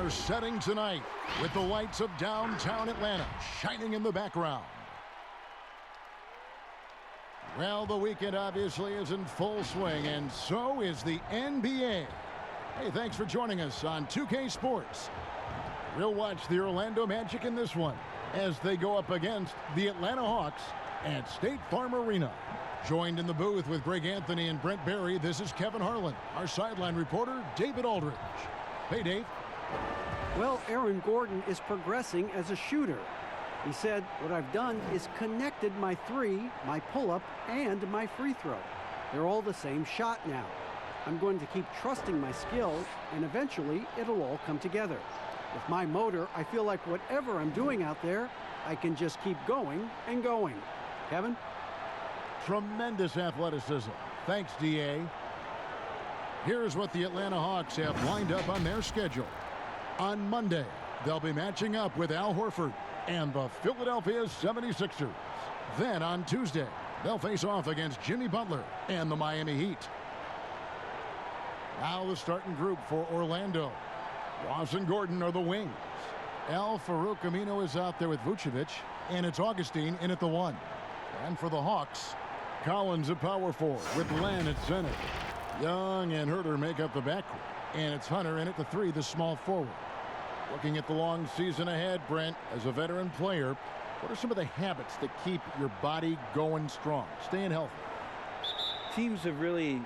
are setting tonight with the lights of downtown Atlanta shining in the background. Well, the weekend obviously is in full swing, and so is the NBA. Hey, thanks for joining us on 2K Sports. We'll watch the Orlando Magic in this one as they go up against the Atlanta Hawks at State Farm Arena. Joined in the booth with Greg Anthony and Brent Barry, this is Kevin Harlan. Our sideline reporter, David Aldridge. Hey, Dave. Well, Aaron Gordon is progressing as a shooter. He said, what I've done is connected my three, my pull-up, and my free throw. They're all the same shot now. I'm going to keep trusting my skill, and eventually it'll all come together. With my motor, I feel like whatever I'm doing out there, I can just keep going and going. Kevin? Tremendous athleticism. Thanks, D.A. Here's what the Atlanta Hawks have lined up on their schedule. On Monday, they'll be matching up with Al Horford and the Philadelphia 76ers. Then on Tuesday, they'll face off against Jimmy Butler and the Miami Heat. Now the starting group for Orlando. Ross and Gordon are the wings. Al Farouk Amino is out there with Vucevic, and it's Augustine in at the 1. And for the Hawks, Collins at power forward with Len at center. Young and Herter make up the backcourt, and it's Hunter in at the 3, the small forward. Looking at the long season ahead, Brent, as a veteran player, what are some of the habits that keep your body going strong, staying healthy? Teams have really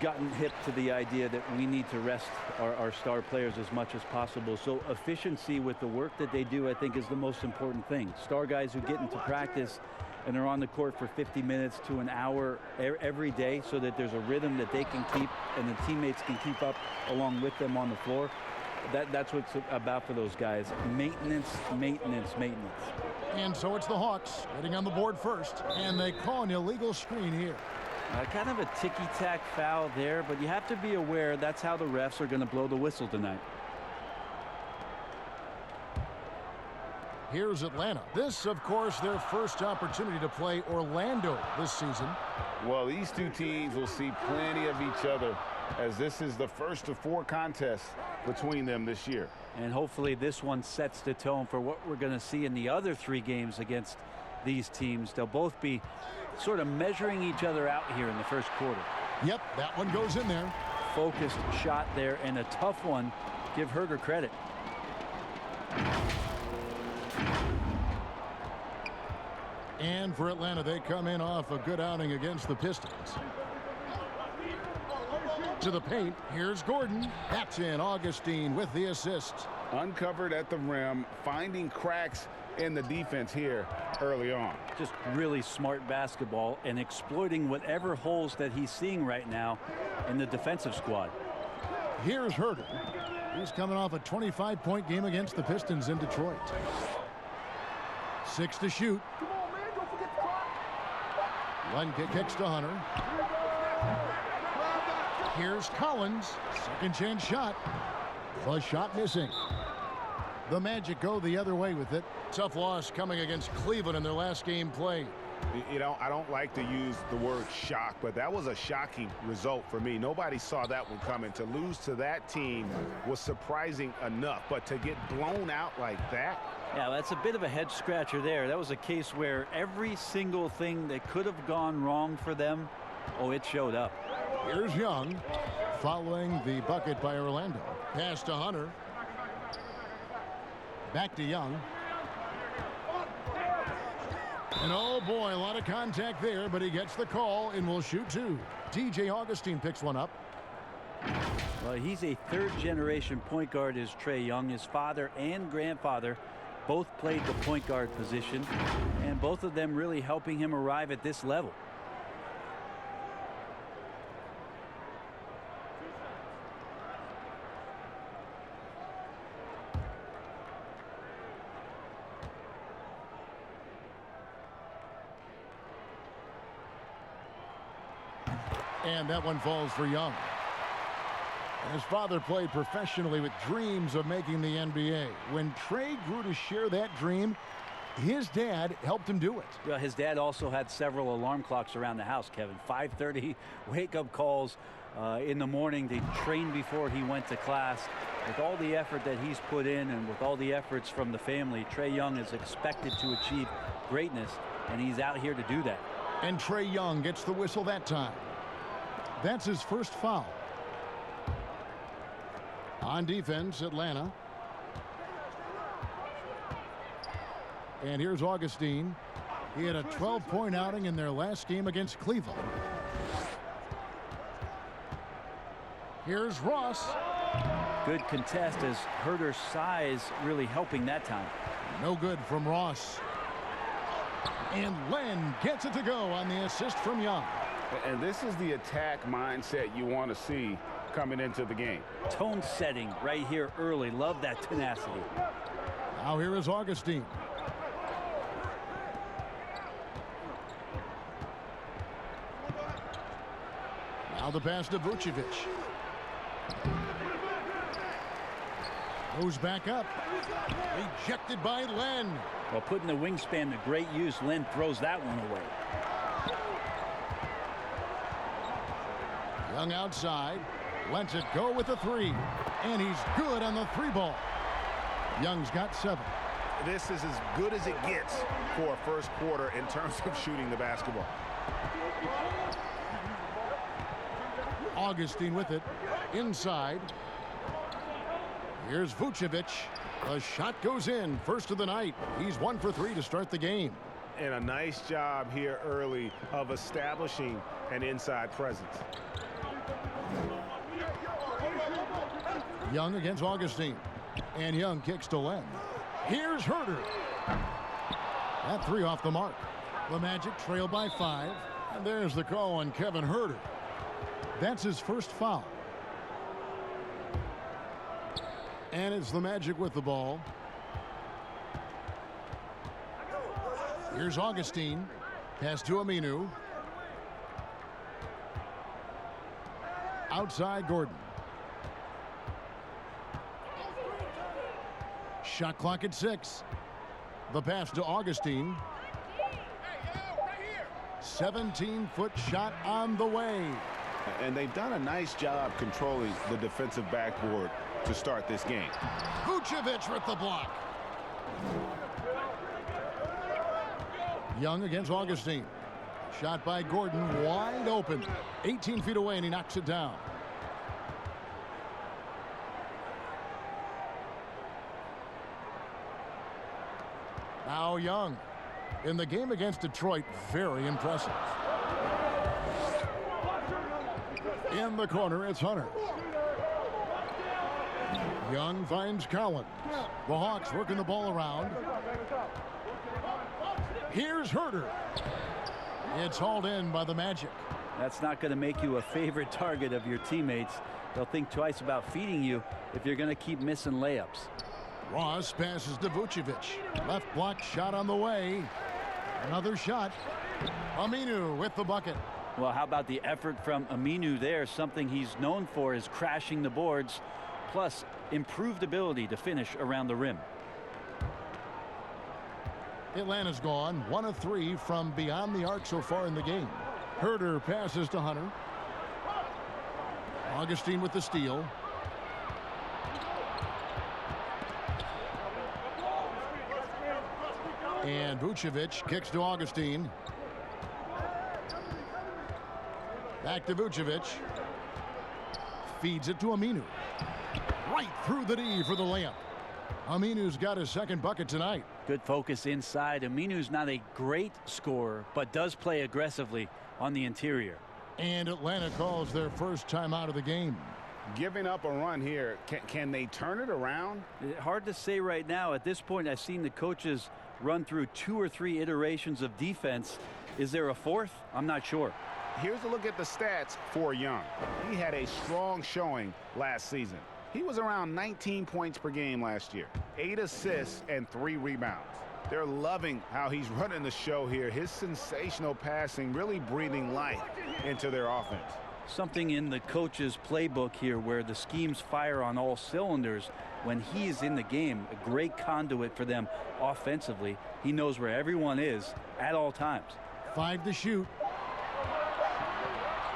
gotten hip to the idea that we need to rest our star players as much as possible. So efficiency with the work that they do, I think, is the most important thing. Star guys who get into practice and are on the court for 50 minutes to an hour every day so that there's a rhythm that they can keep and the teammates can keep up along with them on the floor. That's what it's about for those guys. Maintenance, maintenance, maintenance. And so it's the Hawks getting on the board first, and they call an illegal screen here. Kind of a ticky-tack foul there, but you have to be aware that's how the refs are going to blow the whistle tonight. Here's Atlanta. This, of course, their first opportunity to play Orlando this season. Well, these two teams will see plenty of each other, as this is the first of 4 contests between them this year. And hopefully this one sets the tone for what we're going to see in the other 3 games against these teams. They'll both be sort of measuring each other out here in the first quarter. Yep, that one goes in there. Focused shot there, and a tough one. Give Herter credit. And for Atlanta, they come in off a good outing against the Pistons. To the paint, here's Gordon. That's in. Augustine with the assist. Uncovered at the rim, finding cracks in the defense here early on. Just really smart basketball and exploiting whatever holes that he's seeing right now in the defensive squad. Here's Herter. He's coming off a 25-point game against the Pistons in Detroit. 6 to shoot. One kicks to Hunter. Here's Collins. Second chance shot. The shot missing. The Magic go the other way with it. Tough loss coming against Cleveland in their last game played. You know, I don't like to use the word shock, but that was a shocking result for me. Nobody saw that one coming. To lose to that team was surprising enough, but to get blown out like that. Yeah, that's a bit of a head scratcher there. That was a case where every single thing that could have gone wrong for them, it showed up. Here's Young following the bucket by Orlando. Pass to Hunter. Back to Young. And oh boy, a lot of contact there, but he gets the call and will shoot 2. DJ Augustine picks one up. Well, he's a 3rd-generation point guard, is Trae Young. His father and grandfather both played the point guard position, and both of them really helping him arrive at this level. And that one falls for Young. And his father played professionally with dreams of making the NBA. When Trae grew to share that dream, his dad helped him do it. Well, his dad also had several alarm clocks around the house, Kevin. 5:30 wake-up calls in the morning to train before he went to class. With all the effort that he's put in and with all the efforts from the family, Trae Young is expected to achieve greatness, and he's out here to do that. And Trae Young gets the whistle that time. That's his first foul. On defense, Atlanta. And here's Augustine. He had a 12-point outing in their last game against Cleveland. Here's Ross. Good contest as Herder's size really helping that time. No good from Ross. And Len gets it to go on the assist from Young. And this is the attack mindset you want to see coming into the game. Tone setting right here early. Love that tenacity. Now here is Augustine. Now the pass to Vucevic. Goes back up. Rejected by Len. Well, putting the wingspan to great use, Len throws that one away. Young outside. Lets it go with the three. And he's good on the three ball. Young's got 7. This is as good as it gets for a first quarter in terms of shooting the basketball. Augustine with it. Inside. Here's Vucevic. The shot goes in. First of the night. He's 1 for 3 to start the game. And a nice job here early of establishing an inside presence. Young against Augustine. And Young kicks to Len. Here's Herder. That 3 off the mark. The Magic trail by 5. And there's the call on Kevin Herder. That's his first foul. And it's the Magic with the ball. Here's Augustine. Pass to Aminu. Outside Gordon. Shot clock at 6. The pass to Augustine. 17-foot shot on the way. And they've done a nice job controlling the defensive backboard to start this game. Vucevic with the block. Young against Augustine. Shot by Gordon, wide open. 18 feet away, and he knocks it down. Now Young. In the game against Detroit, very impressive. In the corner, it's Hunter. Young finds Collins. The Hawks working the ball around. Here's Herder. It's hauled in by the Magic. That's not going to make you a favorite target of your teammates. They'll think twice about feeding you if you're going to keep missing layups. Ross passes to Vucevic. Left block shot on the way. Another shot. Aminu with the bucket. Well, how about the effort from Aminu there? Something he's known for is crashing the boards, plus improved ability to finish around the rim. Atlanta's gone 1 of 3 from beyond the arc so far in the game. Herder passes to Hunter. Augustine with the steal. And Vucevic kicks to Augustine. Back to Vucevic. Feeds it to Aminu. Right through the D for the layup. Aminu's got his second bucket tonight. Good focus inside. Aminu's not a great scorer, but does play aggressively on the interior. And Atlanta calls their first time out of the game. Giving up a run here. Can they turn it around? Hard to say right now. At this point, I've seen the coaches run through 2 or 3 iterations of defense. Is there a 4th? I'm not sure. Here's a look at the stats for Young. He had a strong showing last season. He was around 19 points per game last year, 8 assists and 3 rebounds. They're loving how he's running the show here. His sensational passing really breathing life into their offense. Something in the coach's playbook here where the schemes fire on all cylinders. When he's in the game, a great conduit for them offensively. He knows where everyone is at all times. 5 to shoot.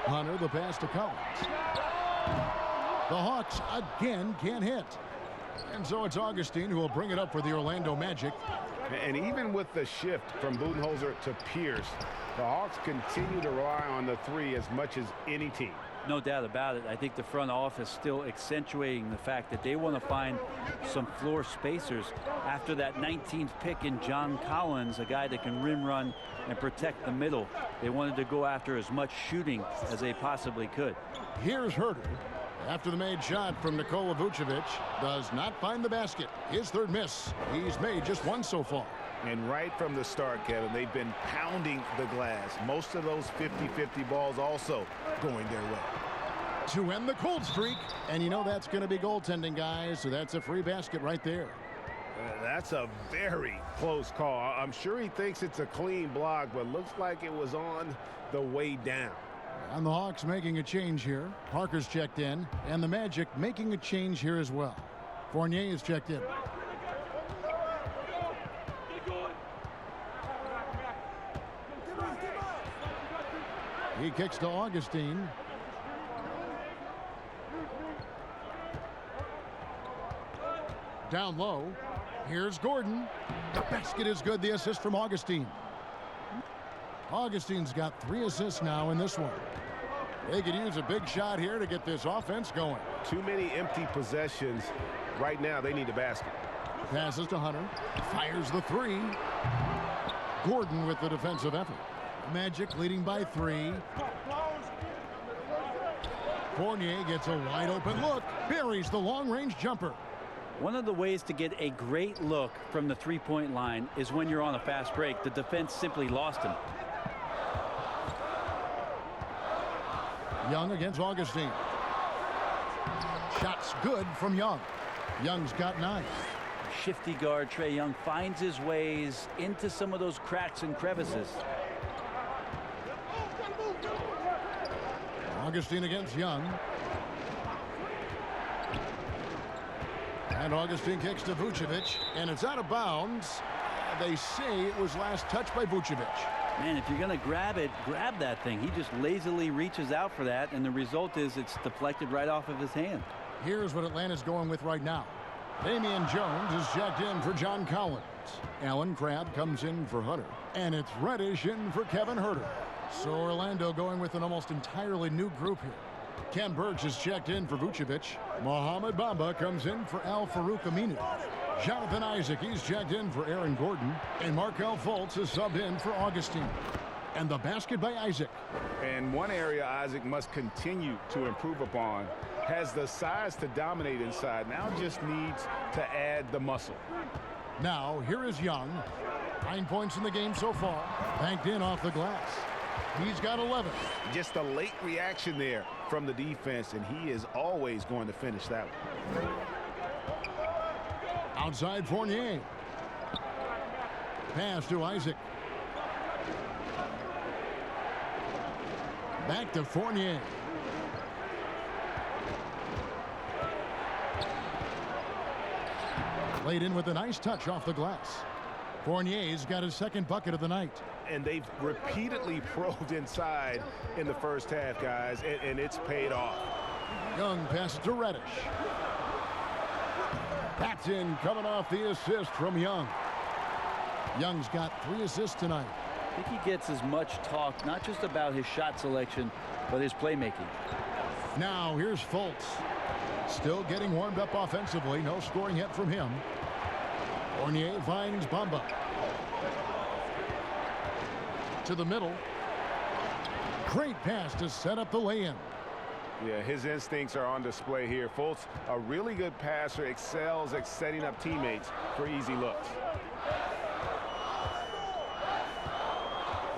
Hunter, the pass to Collins. The Hawks again can't hit. And so it's Augustine who will bring it up for the Orlando Magic. And even with the shift from Budenholzer to Pierce, the Hawks continue to rely on the three as much as any team. No doubt about it. I think the front office still accentuating the fact that they want to find some floor spacers after that 19th pick in John Collins, a guy that can rim run and protect the middle. They wanted to go after as much shooting as they possibly could. Here's Herter. After the made shot from Nikola Vucevic, does not find the basket. His third miss. He's made just one so far. And right from the start, Kevin, they've been pounding the glass. Most of those 50-50 balls also going their way. To end the cold streak. And you know that's going to be goaltending, guys. So that's a free basket right there. That's a very close call. I'm sure he thinks it's a clean block, but looks like it was on the way down. And the Hawks making a change here. Parker's checked in. And the Magic making a change here as well. Fournier is checked in. He kicks to Augustine. Down low. Here's Gordon. The basket is good. The assist from Augustine. Augustine's got 3 assists now in this one. They could use a big shot here to get this offense going. Too many empty possessions. Right now, they need a basket. Passes to Hunter. Fires the 3. Gordon with the defensive effort. Magic leading by 3. Fournier gets a wide open look. Buries the long-range jumper. One of the ways to get a great look from the three-point line is when you're on a fast break. The defense simply lost him. Young against Augustine. Shots good from Young. Young's got 9. Shifty guard Trae Young finds his ways into some of those cracks and crevices. Augustine against Young. And Augustine kicks to Vucevic, and it's out of bounds. They say it was last touched by Vucevic. Man, if you're going to grab it, grab that thing. He just lazily reaches out for that, and the result is it's deflected right off of his hand. Here's what Atlanta's going with right now. Damian Jones is checked in for John Collins. Allen Crabbe comes in for Hunter. And it's Reddish in for Kevin Herter. So Orlando going with an almost entirely new group here. Ken Burks is checked in for Vucevic. Mohamed Bamba comes in for Al-Farouq Aminu. Jonathan Isaac, he's checked in for Aaron Gordon. And Markelle Fultz is subbed in for Augustine. And the basket by Isaac. And one area Isaac must continue to improve upon. Has the size to dominate inside. Now just needs to add the muscle. Now, here is Young. 9 points in the game so far. Banked in off the glass. He's got 11. Just a late reaction there from the defense, and he is always going to finish that one. Outside Fournier. Pass to Isaac. Back to Fournier. Laid in with a nice touch off the glass. Fournier's got his second bucket of the night. And they've repeatedly probed inside in the first half, guys, and it's paid off. Young passes to Reddish. That's in, coming off the assist from Young. Young's got 3 assists tonight. I think he gets as much talk, not just about his shot selection, but his playmaking. Now here's Fultz. Still getting warmed up offensively. No scoring yet from him. Fournier finds Bamba. To the middle. Great pass to set up the lay-in. Yeah, his instincts are on display here. Fultz, a really good passer, excels at setting up teammates for easy looks.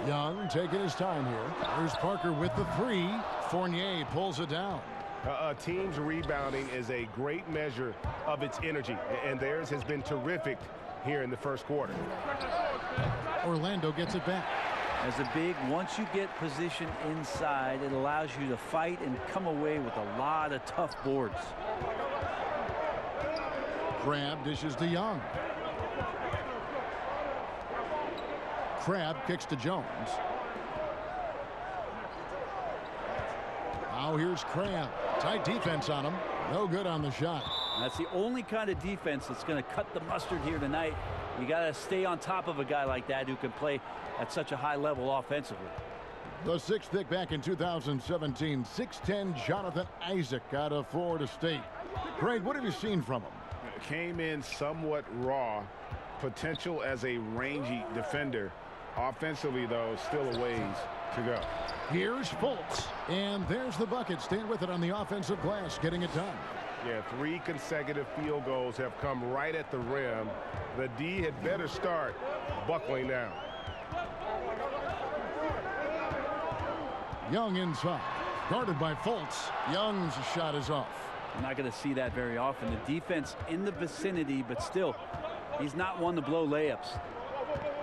Young taking his time here. Here's Parker with the 3. Fournier pulls it down. A team's rebounding is a great measure of its energy, and theirs has been terrific here in the first quarter. Orlando gets it back. As a big, once you get position inside, it allows you to fight and come away with a lot of tough boards. Crabbe dishes to Young. Crabbe kicks to Jones. Now here's Cram. Tight defense on him. No good on the shot. That's the only kind of defense that's going to cut the mustard here tonight. You got to stay on top of a guy like that who can play at such a high level offensively. The sixth pick back in 2017, 6'10" Jonathan Isaac out of Florida State. Greg, what have you seen from him? Came in somewhat raw. Potential as a rangy defender. Offensively, though, still a ways to go. Here's Fultz. And there's the bucket. Staying with it on the offensive glass, getting it done. Yeah, 3 consecutive field goals have come right at the rim. The D had better start buckling down. Young inside. Guarded by Fultz. Young's shot is off. I'm not going to see that very often. The defense in the vicinity, but still, he's not one to blow layups.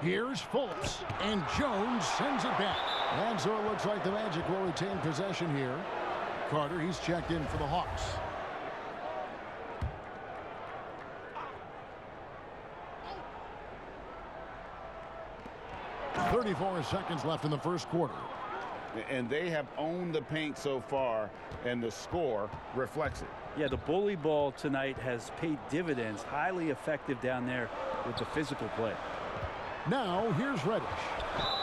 Here's Fultz. And Jones sends it back. And so it looks like the Magic will retain possession here. Carter, he's checked in for the Hawks. 34 seconds left in the first quarter. And they have owned the paint so far, and the score reflects it. Yeah, the bully ball tonight has paid dividends. Highly effective down there with the physical play. Now, here's Reddish.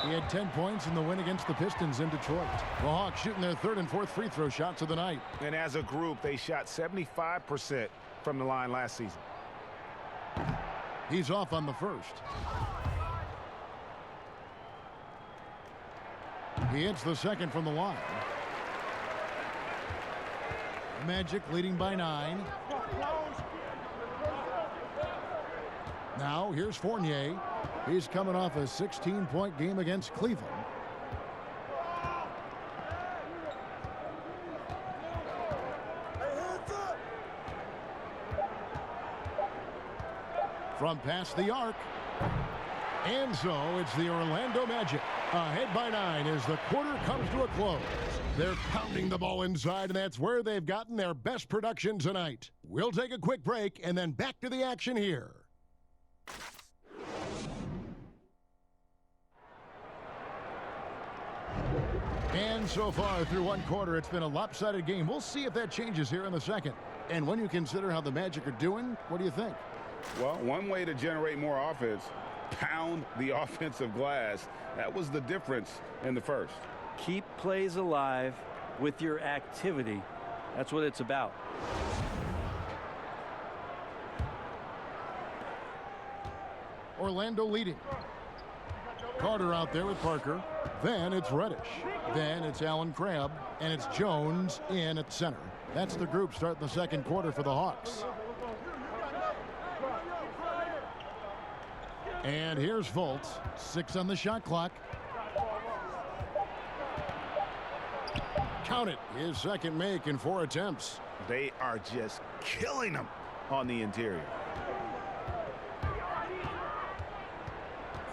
He had 10 points in the win against the Pistons in Detroit. The Hawks shooting their third and fourth free throw shots of the night. And as a group, they shot 75% from the line last season. He's off on the first. He hits the second from the line. Magic leading by 9. Now here's Fournier. He's coming off a 16-point game against Cleveland. From past the arc. And so it's the Orlando Magic ahead by 9 as the quarter comes to a close. They're pounding the ball inside, and that's where they've gotten their best production tonight. We'll take a quick break and then back to the action here. And so far through one quarter, it's been a lopsided game. We'll see if that changes here in the second. And when you consider how the Magic are doing, what do you think? Well, one way to generate more offense, pound the offensive glass. That was the difference in the first. Keep plays alive with your activity. That's what it's about. Orlando leading. Carter out there with Parker. Then it's Reddish. Then it's Allen Crabb. And it's Jones in at center. That's the group starting the second quarter for the Hawks. And here's Fultz. 6 on the shot clock. Count it. His second make in 4 attempts. They are just killing them on the interior.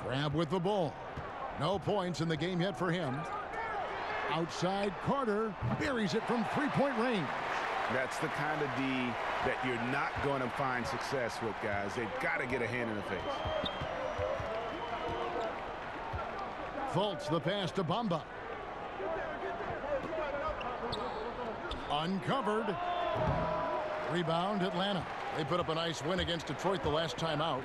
Crabb with the ball. No points in the game yet for him. Outside, Carter buries it from three-point range. That's the kind of D that you're not going to find success with, guys. They've got to get a hand in the face. Fultz the pass to Bamba. Uncovered. Rebound Atlanta. They put up a nice win against Detroit the last time out.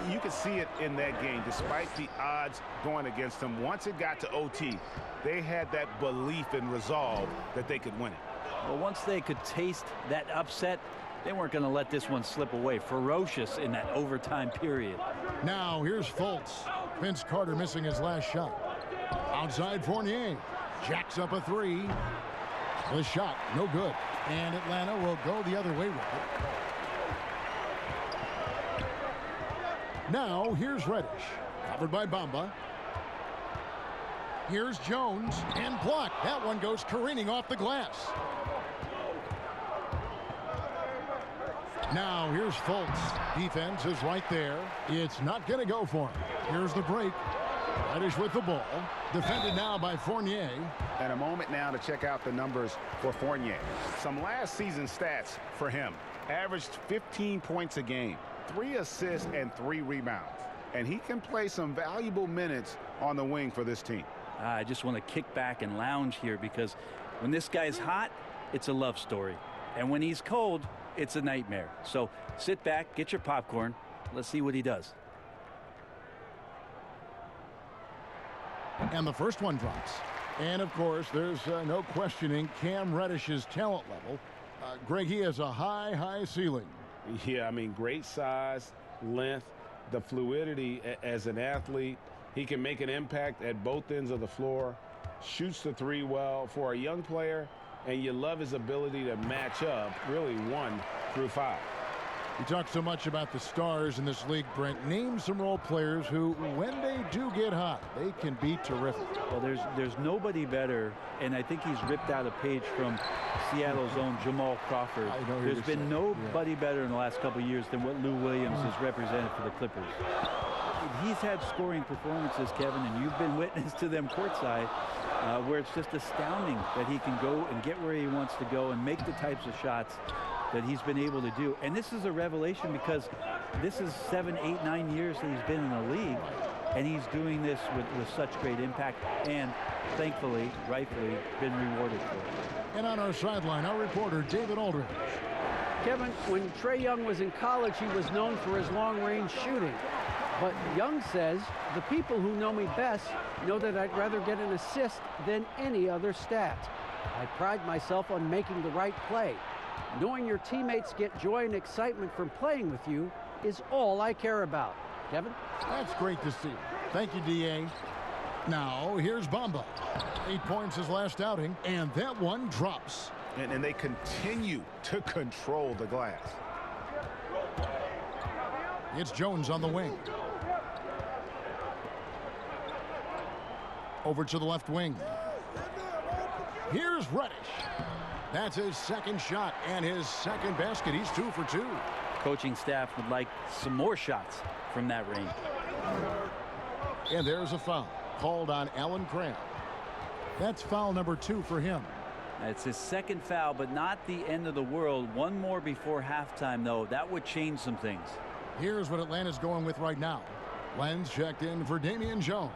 You could see it in that game. Despite the odds going against them, once it got to OT, they had that belief and resolve that they could win it. Well, once they could taste that upset, they weren't going to let this one slip away. Ferocious in that overtime period. Now here's Fultz. Vince Carter missing his last shot. Outside Fournier. Jacks up a 3. The shot, no good. And Atlanta will go the other way with it. Now here's Reddish. Covered by Bamba. Here's Jones. And blocked. That one goes careening off the glass. Now here's Fultz. Defense is right there. It's not going to go for him. Here's the break. Reddish with the ball. Defended now by Fournier. And a moment now to check out the numbers for Fournier. Some last season stats for him. Averaged 15 points a game, 3 assists and 3 rebounds. And he can play some valuable minutes on the wing for this team. I just want to kick back and lounge here because When this guy's hot, it's a love story. And when he's cold, it's a nightmare. So sit back, get your popcorn. Let's see what he does. And the first one drops. And, of course, there's no questioning Cam Reddish's talent level. Greg, he has a high ceiling. Yeah, I mean, great size, length, the fluidity as an athlete. He can make an impact at both ends of the floor, shoots the three well for a young player, and you love his ability to match up really 1 through 5. We talk so much about the stars in this league, Brent. Name some role players who, when they do get hot, they can be terrific. Well, there's nobody better, and I think he's ripped out a page from Seattle's own Jamal Crawford. There's been nobody better in the last couple of years than what Lou Williams has represented for the Clippers. He's had scoring performances, Kevin, and you've been witness to them courtside, where it's just astounding that he can go and get where he wants to go and make the types of shots that he's been able to do. And this is a revelation because this is 7, 8, 9 years that he's been in the league, and he's doing this with such great impact and, thankfully, rightfully, been rewarded for it. And on our sideline, our reporter, David Aldridge. Kevin, when Trae Young was in college, he was known for his long-range shooting. But Young says, the people who know me best know that I'd rather get an assist than any other stat. I pride myself on making the right play. Knowing your teammates get joy and excitement from playing with you is all I care about. Kevin? That's great to see. Thank you, D.A. Now, here's Bamba. 8 points his last outing, and that one drops. And they continue to control the glass. It's Jones on the wing. Over to the left wing. Here's Reddish. That's his second shot and his second basket. He's 2 for 2. Coaching staff would like some more shots from that range. And there's a foul called on Alan Cram. That's foul number 2 for him. It's his second foul, but not the end of the world. One more before halftime, though. That would change some things. Here's what Atlanta's going with right now. Lenz checked in for Damian Jones.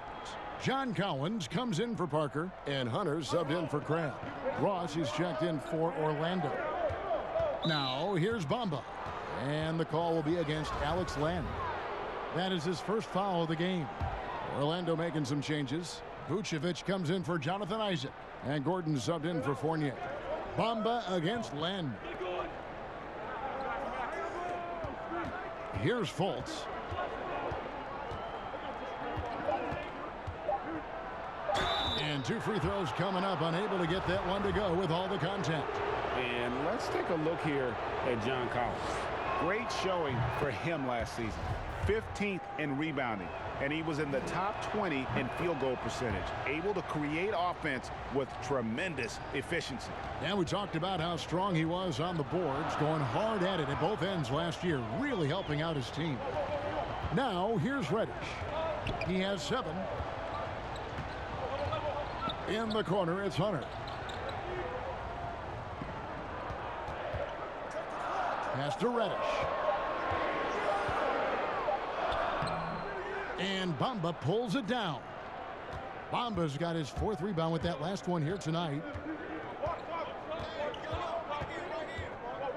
John Collins comes in for Parker, and Hunter subbed in for Cram. Ross is checked in for Orlando. Now, here's Bamba. And the call will be against Alex Len. That is his first foul of the game. Orlando making some changes. Vucevic comes in for Jonathan Isaac. And Gordon subbed in for Fournier. Bamba against Len. Here's Fultz. And 2 free throws coming up, unable to get that one to go with all the contact. And let's take a look here at John Collins. Great showing for him last season. 15th in rebounding, and he was in the top 20 in field goal percentage, able to create offense with tremendous efficiency. And we talked about how strong he was on the boards, going hard at it at both ends last year, really helping out his team. Now, here's Reddish. He has 7. In the corner, it's Hunter. Pass to Reddish. And Bamba pulls it down. Bamba's got his 4th rebound with that last one here tonight.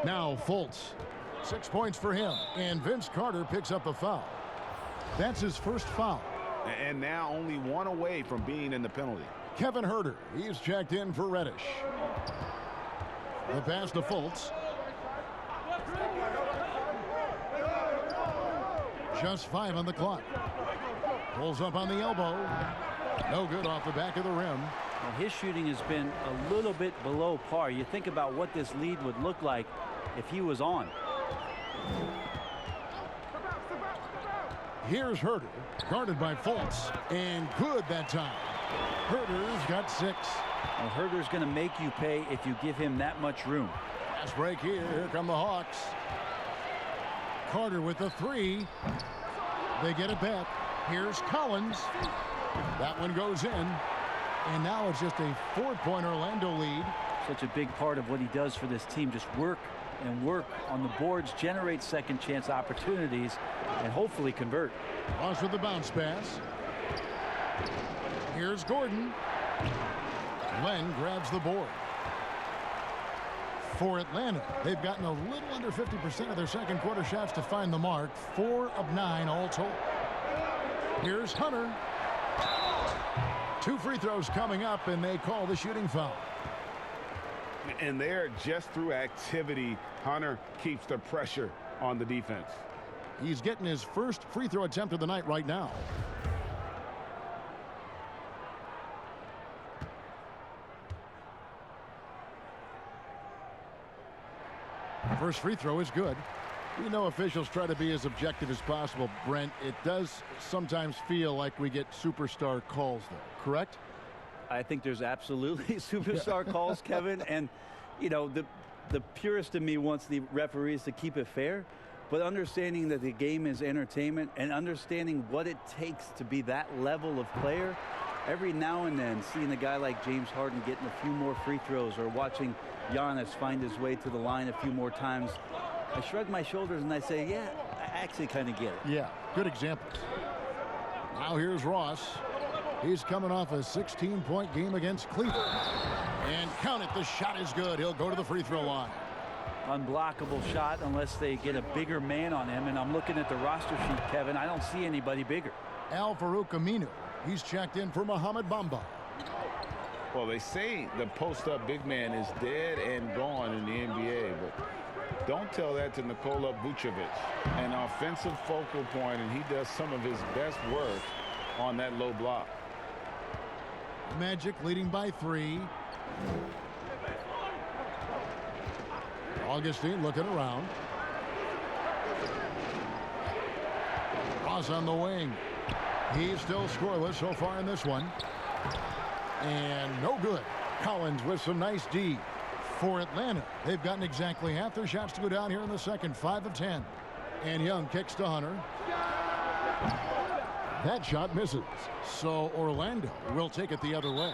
Now Fultz. 6 points for him. And Vince Carter picks up the foul. That's his first foul. And now only 1 away from being in the penalty. Kevin Huerter, he's checked in for Reddish. The pass to Fultz. Just 5 on the clock. Pulls up on the elbow. No good off the back of the rim. Well, his shooting has been a little bit below par. You think about what this lead would look like if he was on. Here's Huerter, guarded by Fultz, and good that time. Huerter's got 6. Well, Huerter's going to make you pay if you give him that much room. Fast break here. Here come the Hawks. Carter with the 3. They get it back. Here's Collins. That one goes in. And now it's just a 4-point Orlando lead. Such a big part of what he does for this team. Just work and work on the boards, generate second chance opportunities, and hopefully convert. Ross with the bounce pass. Here's Gordon. Len grabs the board. For Atlanta, they've gotten a little under 50% of their second quarter shots to find the mark. 4 of 9 all told. Here's Hunter. 2 free throws coming up, and they call the shooting foul. And there, just through activity, Hunter keeps the pressure on the defense. He's getting his first free throw attempt of the night right now. First free throw is good. We know officials try to be as objective as possible, Brent. It does sometimes feel like we get superstar calls, though, correct? I think there's absolutely superstar calls, Kevin. And, you know, the purist in me wants the referees to keep it fair. But understanding that the game is entertainment and understanding what it takes to be that level of player, every now and then seeing a guy like James Harden getting a few more free throws or watching Giannis find his way to the line a few more times, I shrug my shoulders and I say, yeah, I actually kind of get it. Yeah, good examples. Now here's Ross. He's coming off a 16-point game against Cleveland. And count it, the shot is good. He'll go to the free throw line. Unblockable shot unless they get a bigger man on him. And I'm looking at the roster sheet, Kevin. I don't see anybody bigger. Al-Farouq Aminu. He's checked in for Mohamed Bamba. Well, they say the post-up big man is dead and gone in the NBA, but don't tell that to Nikola Vucevic. An offensive focal point, and he does some of his best work on that low block. Magic leading by 3. Augustine looking around. Ross on the wing. He's still scoreless so far in this one. And no good. Collins with some nice D. For Atlanta, they've gotten exactly half their shots to go down here in the second. 5 of 10. And Young kicks to Hunter. That shot misses. So Orlando will take it the other way.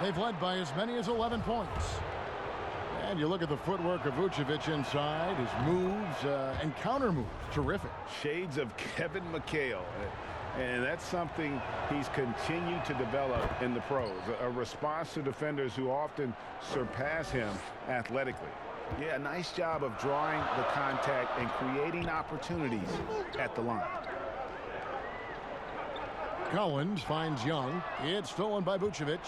They've led by as many as 11 points. And you look at the footwork of Vucevic inside, his moves and counter moves. Terrific. Shades of Kevin McHale. And that's something he's continued to develop in the pros. A response to defenders who often surpass him athletically. Yeah, nice job of drawing the contact and creating opportunities at the line. Collins finds Young. It's stolen by Vucevic.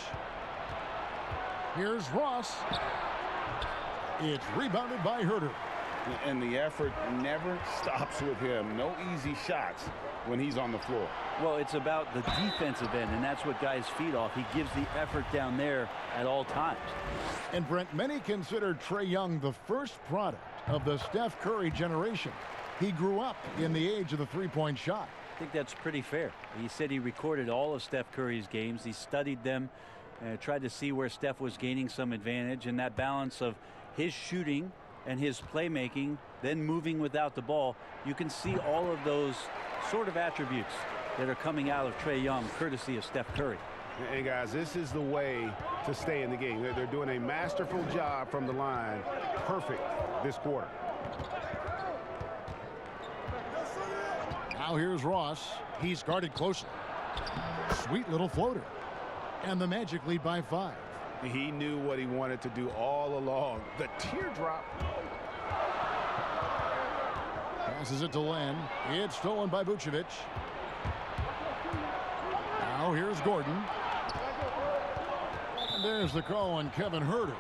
Here's Ross. It's rebounded by Herter. And the effort never stops with him. No easy shots when he's on the floor. Well, it's about the defensive end, and that's what guys feed off. He gives the effort down there at all times. And Brent, many consider Trae Young the first product of the Steph Curry generation. He grew up in the age of the three-point shot. I think that's pretty fair. He said he recorded all of Steph Curry's games. He studied them, tried to see where Steph was gaining some advantage, and that balance of his shooting and his playmaking, then moving without the ball. You can see all of those sort of attributes that are coming out of Trae Young, courtesy of Steph Curry. And guys, this is the way to stay in the game. They're doing a masterful job from the line. Perfect this quarter. Now here's Ross. He's guarded closely. Sweet little floater. And the Magic lead by 5. He knew what he wanted to do all along. The teardrop. Passes it to Len. It's stolen by Vucevic. Now here's Gordon. And there's the call on Kevin Herter.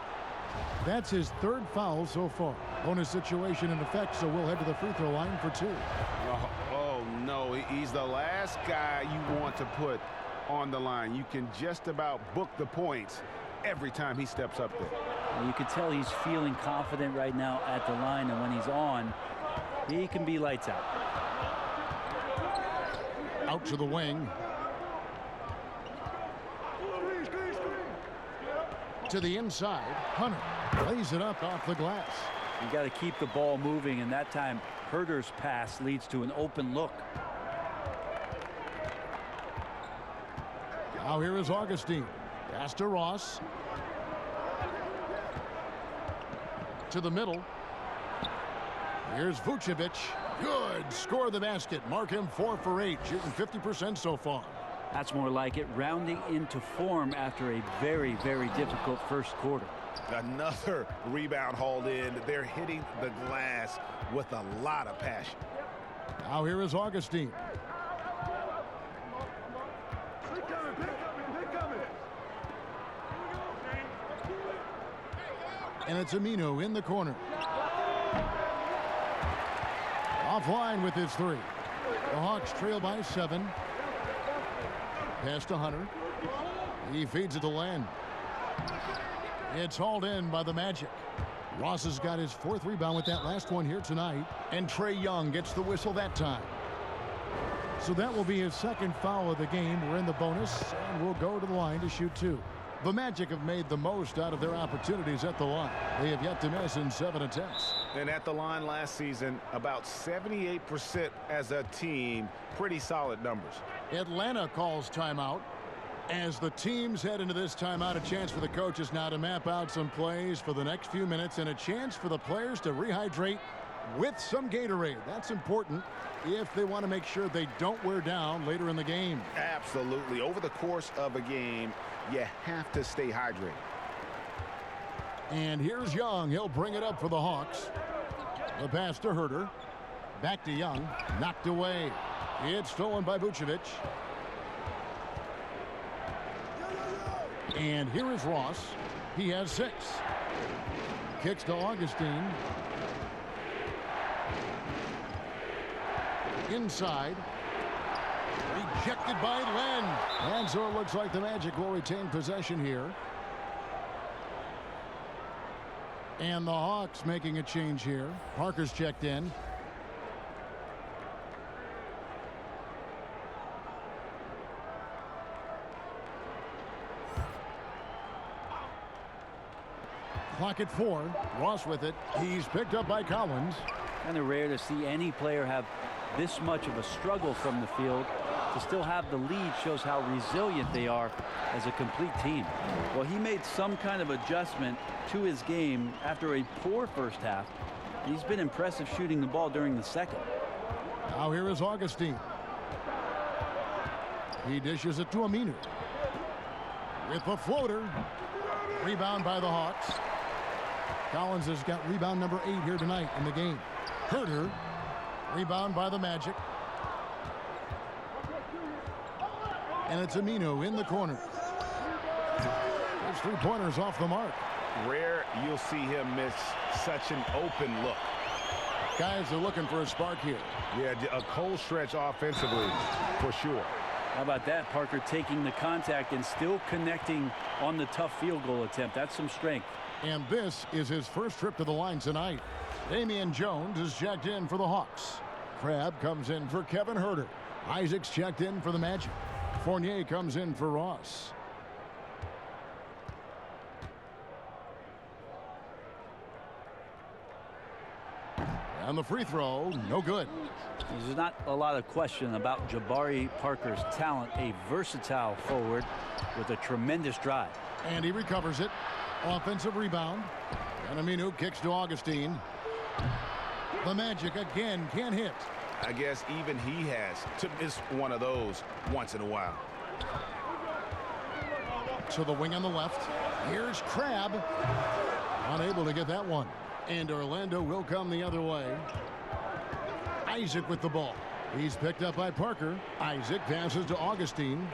That's his 3rd foul so far. Bonus situation in effect, so we'll head to the free throw line for 2. Oh no, he's the last guy you want to put on the line. You can just about book the points every time he steps up there. And you can tell he's feeling confident right now at the line, and when he's on, he can be lights out. Out to the wing. To the inside. Hunter lays it up off the glass. You got to keep the ball moving, and that time Herter's pass leads to an open look. Now here is Augustine. Pass to Ross. To the middle. Here's Vucevic. Good. Score the basket. Mark him 4 for 8. Shooting 50% so far. That's more like it. Rounding into form after a very, very difficult first quarter. Another rebound hauled in. They're hitting the glass with a lot of passion. Now here is Augustine. And it's Aminu in the corner. Offline with his three. The Hawks trail by 7. Pass to Hunter. He feeds it to Len. It's hauled in by the Magic. Ross has got his 4th rebound with that last one here tonight. And Trae Young gets the whistle that time. So that will be his 2nd foul of the game. We're in the bonus, and we'll go to the line to shoot 2. The Magic have made the most out of their opportunities at the line. They have yet to miss in 7 attempts. And at the line last season, about 78% as a team. Pretty solid numbers. Atlanta calls timeout. As the teams head into this timeout, a chance for the coaches now to map out some plays for the next few minutes and a chance for the players to rehydrate with some Gatorade. That's important if they want to make sure they don't wear down later in the game. Absolutely. Over the course of a game, you have to stay hydrated. And here's Young. He'll bring it up for the Hawks. The pass to Herter. Back to Young. Knocked away. It's stolen by Vucevic. And here is Ross. He has 6. Kicks to Augustine. Inside. Rejected by Len. And so it looks like the Magic will retain possession here. And the Hawks making a change here. Parker's checked in. Clock at 4. Ross with it. He's picked up by Collins. Kind of rare to see any player have this much of a struggle from the field. To still have the lead shows how resilient they are as a complete team. Well, he made some kind of adjustment to his game after a poor first half. He's been impressive shooting the ball during the second. Now here is Augustine. He dishes it to Aminu. With the floater. Rebound by the Hawks. Collins has got rebound number 8 here tonight in the game. Herter. Rebound by the Magic. And it's Aminu in the corner. His 3-pointers off the mark. Rare you'll see him miss such an open look. Guys are looking for a spark here. Yeah, a cold stretch offensively for sure. How about that? Parker taking the contact and still connecting on the tough field goal attempt. That's some strength. And this is his first trip to the line tonight. Damian Jones is checked in for the Hawks. Crabbe comes in for Kevin Herter. Isaac's checked in for the Magic. Fournier comes in for Ross. And the free throw, no good. There's not a lot of question about Jabari Parker's talent. A versatile forward with a tremendous drive. And he recovers it. Offensive rebound. And Aminu kicks to Augustine. The Magic again can't hit. I guess even he has to miss one of those once in a while. To the wing on the left. Here's Crabbe. Unable to get that one. And Orlando will come the other way. Isaac with the ball. He's picked up by Parker. Isaac passes to Augustine.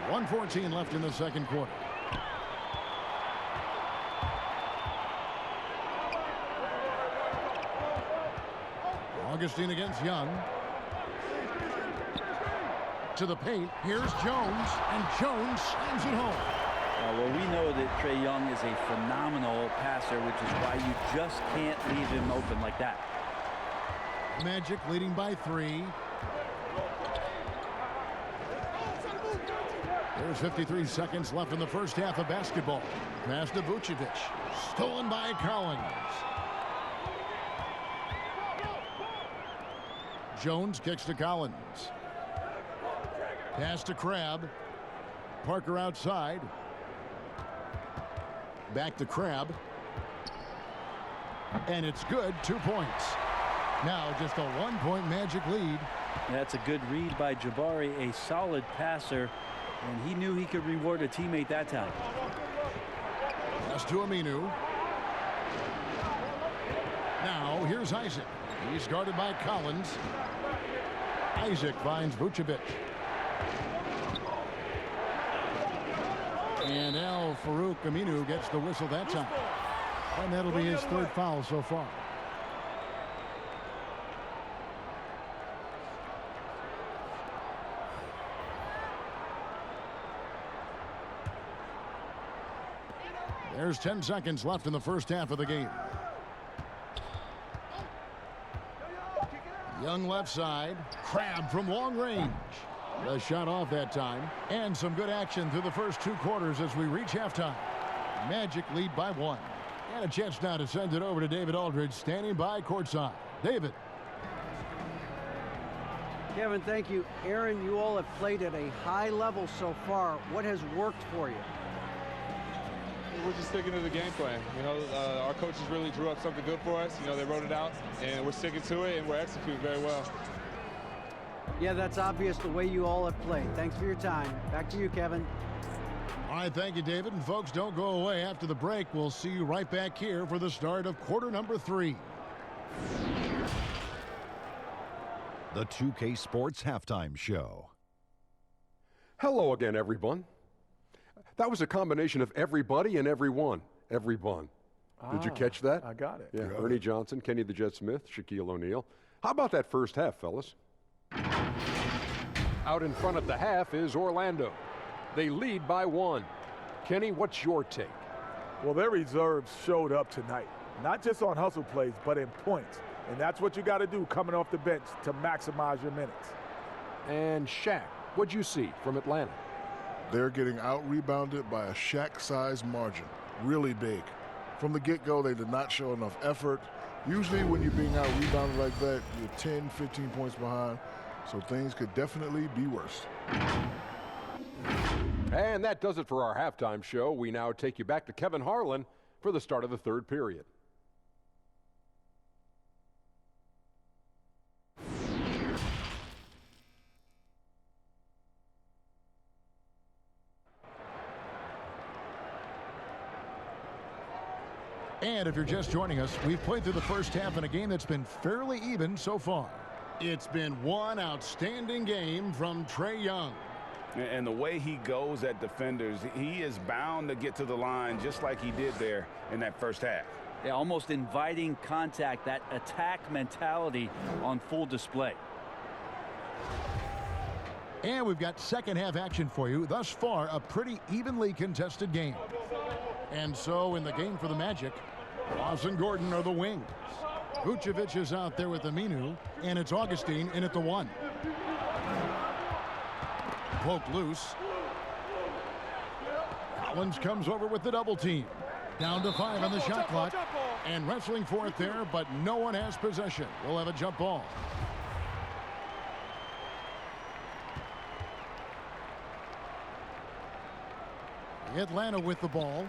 1:14 left in the second quarter. Augustine against Young. To the paint. Here's Jones. And Jones slams it home. Well, we know that Trae Young is a phenomenal passer, which is why you just can't leave him open like that. Magic leading by 3. There's 53 seconds left in the first half of basketball. Pass to Vucevic. Stolen by Collins. Jones kicks to Collins. Pass to Crabbe. Parker outside. Back to Crabbe. And it's good. 2 points. Now just a 1-point Magic lead. That's a good read by Jabari, a solid passer. And he knew he could reward a teammate that time. Pass to Aminu. Now here's Isaac. He's guarded by Collins. Isaac finds Vucevic. And Farouk Aminu gets the whistle that time. And that'll be his third foul so far. There's 10 seconds left in the first half of the game. Young left side. Crab from long range. The shot off that time. And some good action through the first 2 quarters as we reach halftime. Magic lead by 1. And a chance now to send it over to David Aldridge, standing by courtside. David. Kevin, thank you. Aaron, you all have played at a high level so far. What has worked for you? We're just sticking to the game plan. You know, our coaches really drew up something good for us. You know, they wrote it out, and we're sticking to it, and we're executing very well. Yeah, that's obvious the way you all have played. Thanks for your time. Back to you, Kevin. All right, thank you, David. And folks, don't go away after the break. We'll see you right back here for the start of quarter number 3. The 2K Sports Halftime Show. Hello again, everyone. That was a combination of everybody and everyone. Everyone. Did you catch that? I got it. Yeah, Ernie Johnson, Kenny the Jet Smith, Shaquille O'Neal. How about that first half, fellas? Out in front at the half is Orlando. They lead by 1. Kenny, what's your take? Well, their reserves showed up tonight. Not just on hustle plays, but in points. And that's what you got to do coming off the bench to maximize your minutes. And Shaq, what'd you see from Atlanta? They're getting out-rebounded by a Shaq-sized margin. Really big. From the get-go, they did not show enough effort. Usually when you're being out-rebounded like that, you're 10, 15 points behind. So things could definitely be worse. And that does it for our halftime show. We now take you back to Kevin Harlan for the start of the third period. And if you're just joining us, we've played through the first half in a game that's been fairly even so far. It's been one outstanding game from Trae Young. And the way he goes at defenders, he is bound to get to the line just like he did there in that first half. Yeah, almost inviting contact, that attack mentality on full display. And we've got second half action for you. Thus far, a pretty evenly contested game. And so in the game for the Magic, Ross and Gordon are the wings. Vucevic is out there with Aminu, and it's Augustine in at the 1. Poked loose. Collins comes over with the double team. Down to 5 on the shot clock. And wrestling for it there, but no one has possession. We'll have a jump ball. Atlanta with the ball.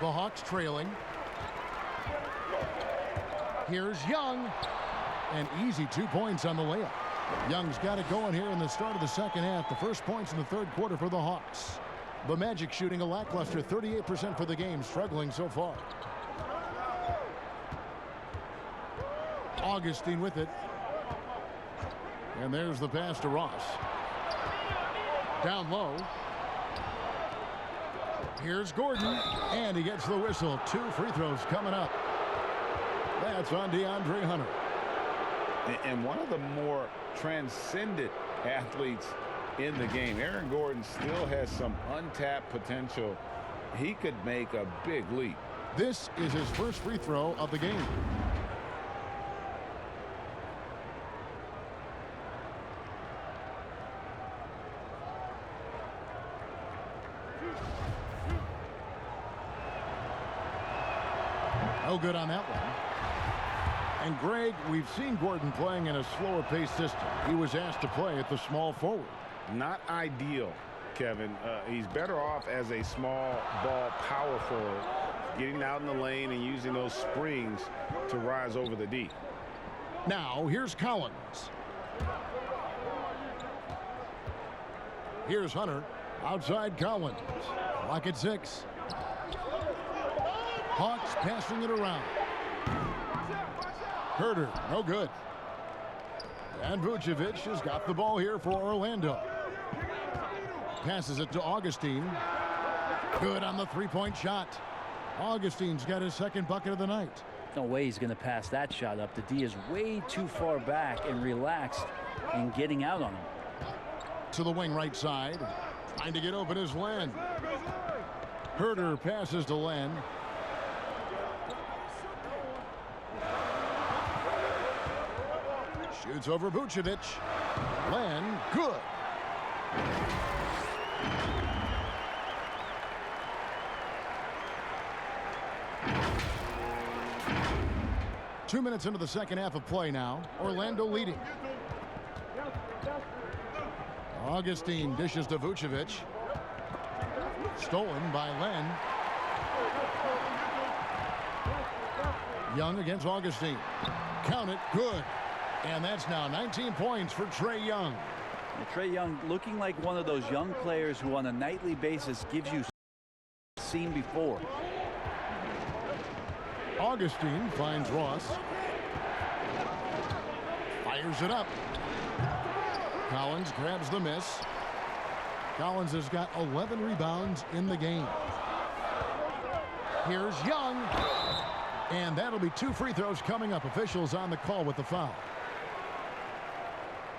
The Hawks trailing. Here's Young. And easy 2 points on the layup. Young's got it going here in the start of the second half. The first points in the third quarter for the Hawks. The Magic shooting a lackluster 38% for the game, struggling so far. Augustine with it. And there's the pass to Ross. Down low. Here's Gordon, and he gets the whistle. 2 free throws coming up. That's on DeAndre Hunter. And one of the more transcendent athletes in the game. Aaron Gordon still has some untapped potential. He could make a big leap. This is his first free throw of the game. No good on that one. And Greg, we've seen Gordon playing in a slower pace system. He was asked to play at the small forward. Not ideal, Kevin. He's better off as a small ball power forward, getting out in the lane and using those springs to rise over the D. Now here's Collins. Here's Hunter. Outside Collins. Clock at 6. Hawks passing it around. Herder, no good. And Vucevic has got the ball here for Orlando. Passes it to Augustine. Good on the three-point shot. Augustine's got his second bucket of the night. No way he's going to pass that shot up. The D is way too far back and relaxed in getting out on him. To the wing right side. Trying to get open is Len. Herder passes to Len. Shoots over Vucevic. Len, good. Two minutes into the second half of play now. Orlando leading. Augustine dishes to Vucevic. Stolen by Len. Young against Augustine. Count it, good. And that's now 19 points for Trae Young. Trae Young looking like one of those young players who on a nightly basis gives you seen before. Augustine finds Ross. Fires it up. Collins grabs the miss. Collins has got 11 rebounds in the game. Here's Young. And that'll be 2 free throws coming up. Officials on the call with the foul.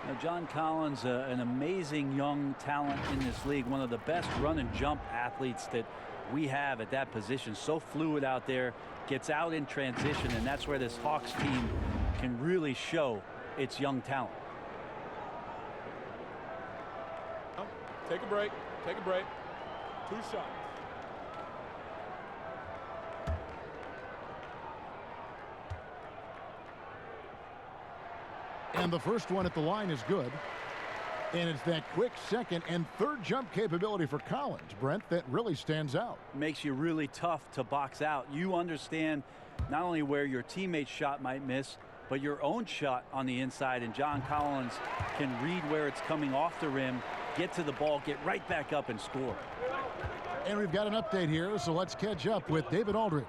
Now, John Collins, an amazing young talent in this league. One of the best run and jump athletes that we have at that position. So fluid out there. Gets out in transition. And that's where this Hawks team can really show its young talent. Take a break. Take a break. 2 shots. And the first one at the line is good. And it's that quick second and third jump capability for Collins, Brent, that really stands out. Makes you really tough to box out. You understand not only where your teammate's shot might miss, but your own shot on the inside. And John Collins can read where it's coming off the rim, get to the ball, get right back up and score. And we've got an update here, so let's catch up with David Aldridge.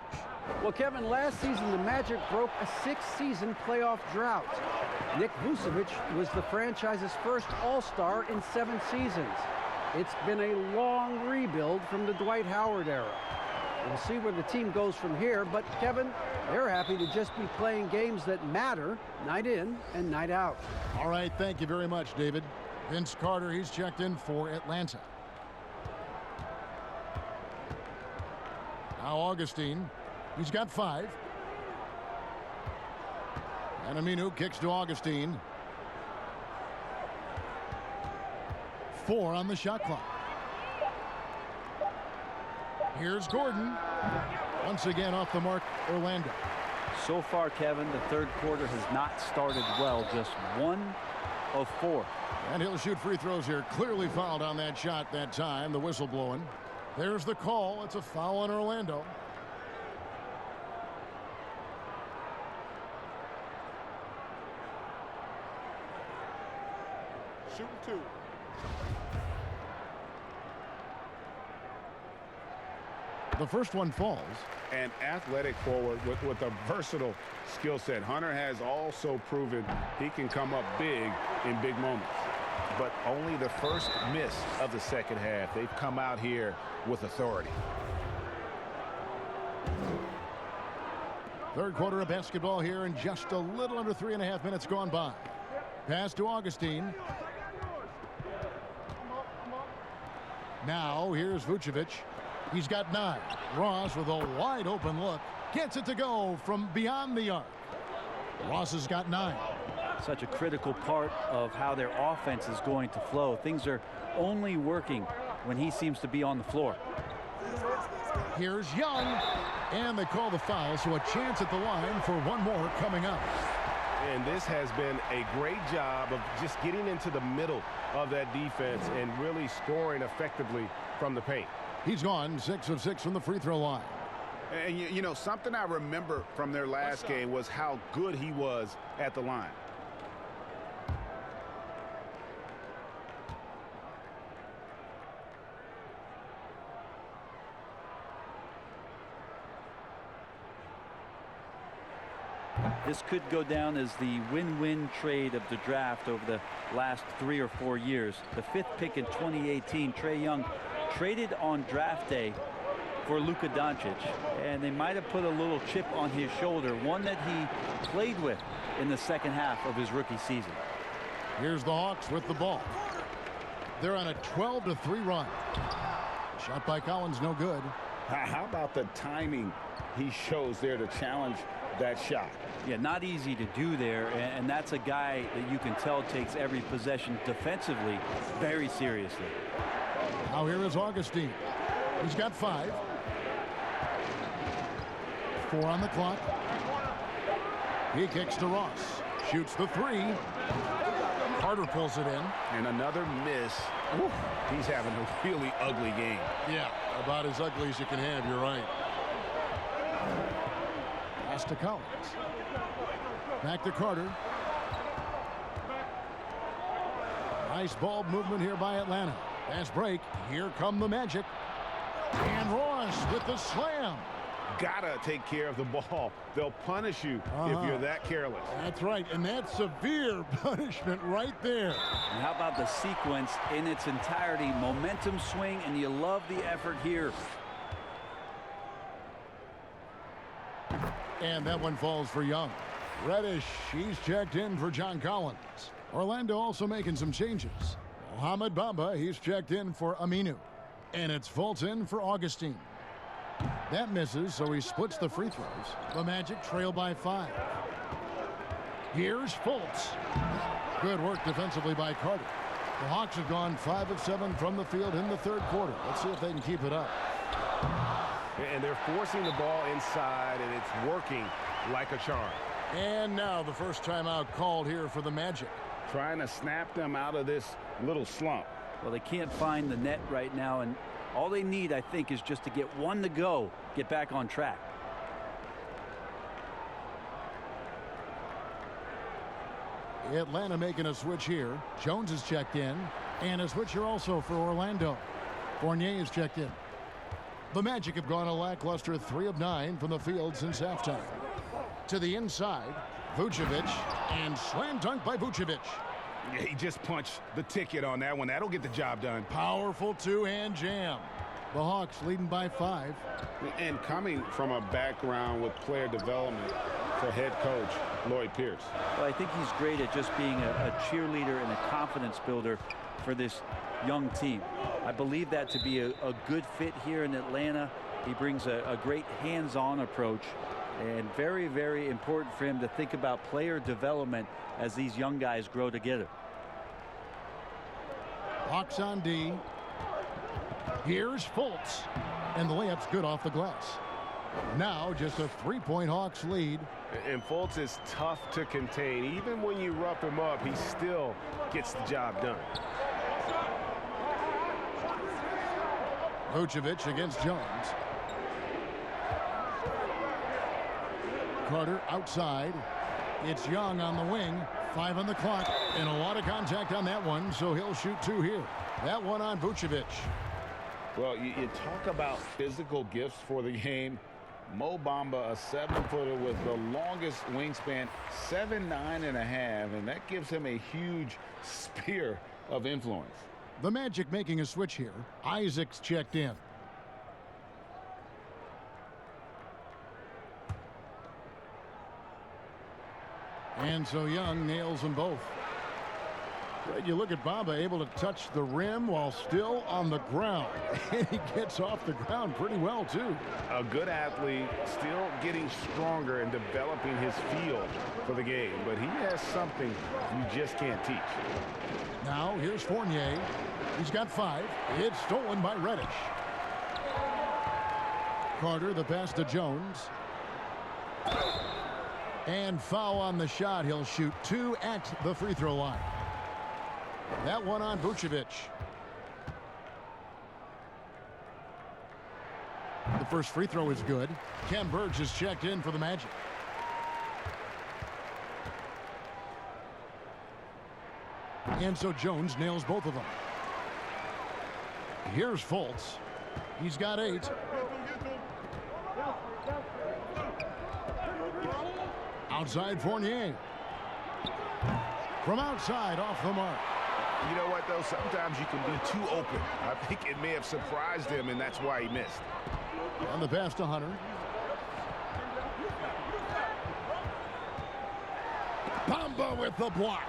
Well, Kevin, last season the Magic broke a 6-season playoff drought. Nick Vucevic was the franchise's first All-Star in 7 seasons. It's been a long rebuild from the Dwight Howard era. We'll see where the team goes from here, but Kevin, they're happy to just be playing games that matter night in and night out. All right, thank you very much, David. Vince Carter, he's checked in for Atlanta. Now Augustine, he's got 5. And Aminu kicks to Augustine. 4 on the shot clock. Here's Gordon. Once again off the mark, Orlando. So far, Kevin, the third quarter has not started well. Just 1 of 4. And he'll shoot free throws here. Clearly fouled on that shot that time. The whistle blowing. There's the call. It's a foul on Orlando. Shooting 2. The first one falls. An athletic forward with a versatile skill set. Hunter has also proven he can come up big in big moments. But only the first miss of the second half. They've come out here with authority. Third quarter of basketball here, and just a little under 3.5 minutes gone by. Pass to Augustine. Now here's Vucevic. He's got 9. Ross with a wide open look. Gets it to go from beyond the arc. Ross has got 9. Such a critical part of how their offense is going to flow. Things are only working when he seems to be on the floor. Here's Young. And they call the foul, so a chance at the line for one more coming up. And this has been a great job of just getting into the middle of that defense and really scoring effectively from the paint. He's gone 6 of 6 from the free throw line. And, you know, something I remember from their last game was how good he was at the line. This could go down as the win-win trade of the draft over the last 3 or 4 years. The 5th pick in 2018, Trae Young traded on draft day for Luka Doncic, and they might have put a little chip on his shoulder, one that he played with in the second half of his rookie season. Here's the Hawks with the ball. They're on a 12-3 run. Shot by Collins, no good. How about the timing he shows there to challenge that shot? Yeah, not easy to do there, and that's a guy that you can tell takes every possession defensively very seriously. Now here is Augustine. He's got 5. 4 on the clock. He kicks to Ross. Shoots the 3. Carter pulls it in. And another miss. Ooh, he's having a really ugly game. Yeah, about as ugly as you can have, you're right. Pass to Collins. Back to Carter. Nice ball movement here by Atlanta. Fast break. Here come the Magic. And Ross with the slam. Gotta take care of the ball. They'll punish you if you're that careless. That's right, and that's severe punishment right there. And how about the sequence in its entirety? Momentum swing, and you love the effort here. And that one falls for Young. Reddish, he's checked in for John Collins. Orlando also making some changes. Mohamed Bamba, he's checked in for Aminu. And it's Fulton for Augustine. That misses, so he splits the free throws. The Magic trail by 5. Here's Fultz. Good work defensively by Carter. The Hawks have gone 5 of 7 from the field in the 3rd quarter. Let's see if they can keep it up. And they're forcing the ball inside, and it's working like a charm. And now the first timeout called here for the Magic. Trying to snap them out of this little slump. Well, they can't find the net right now, and all they need, I think, is just to get one to go, get back on track. Atlanta making a switch here. Jones is checked in, and a switch here also for Orlando. Fournier is checked in. The Magic have gone a lackluster 3 of 9 from the field since halftime. To the inside, Vucevic, and slam dunk by Vucevic. Yeah, he just punched the ticket on that one. That'll get the job done. Powerful 2-hand jam. The Hawks leading by 5. And coming from a background with player development for head coach Lloyd Pierce. Well, I think he's great at just being a cheerleader and a confidence builder for this young team. I believe that to be a good fit here in Atlanta. He brings a great hands-on approach, and very, very important for him to think about player development as these young guys grow together. Hawks on D. Here's Fultz. And the layup's good off the glass. Now just a 3-point Hawks lead. And Fultz is tough to contain. Even when you rough him up, he still gets the job done. Vucevic against Jones. Carter outside. It's Young on the wing. 5 on the clock. And a lot of contact on that one, so he'll shoot 2 here. That one on Vucevic. Well, you talk about physical gifts for the game. Mo Bamba, a 7-footer with the longest wingspan, 7'9.5", and that gives him a huge sphere of influence. The Magic making a switch here. Isaac's checked in. And so Young nails them both. You look at Bamba able to touch the rim while still on the ground. And he gets off the ground pretty well, too. A good athlete, still getting stronger and developing his feel for the game. But he has something you just can't teach. Now here's Fournier. He's got 5. It's stolen by Reddish. Carter, the pass to Jones. And foul on the shot. He'll shoot 2 at the free throw line. That one on Vucevic. The first free throw is good. Ken Burge is checked in for the Magic. And so Jones nails both of them. Here's Fultz. He's got 8. Outside Fournier. From outside, off the mark. You know what, though? Sometimes you can be too open. I think it may have surprised him, and that's why he missed. And the pass to Hunter. Bamba with the block.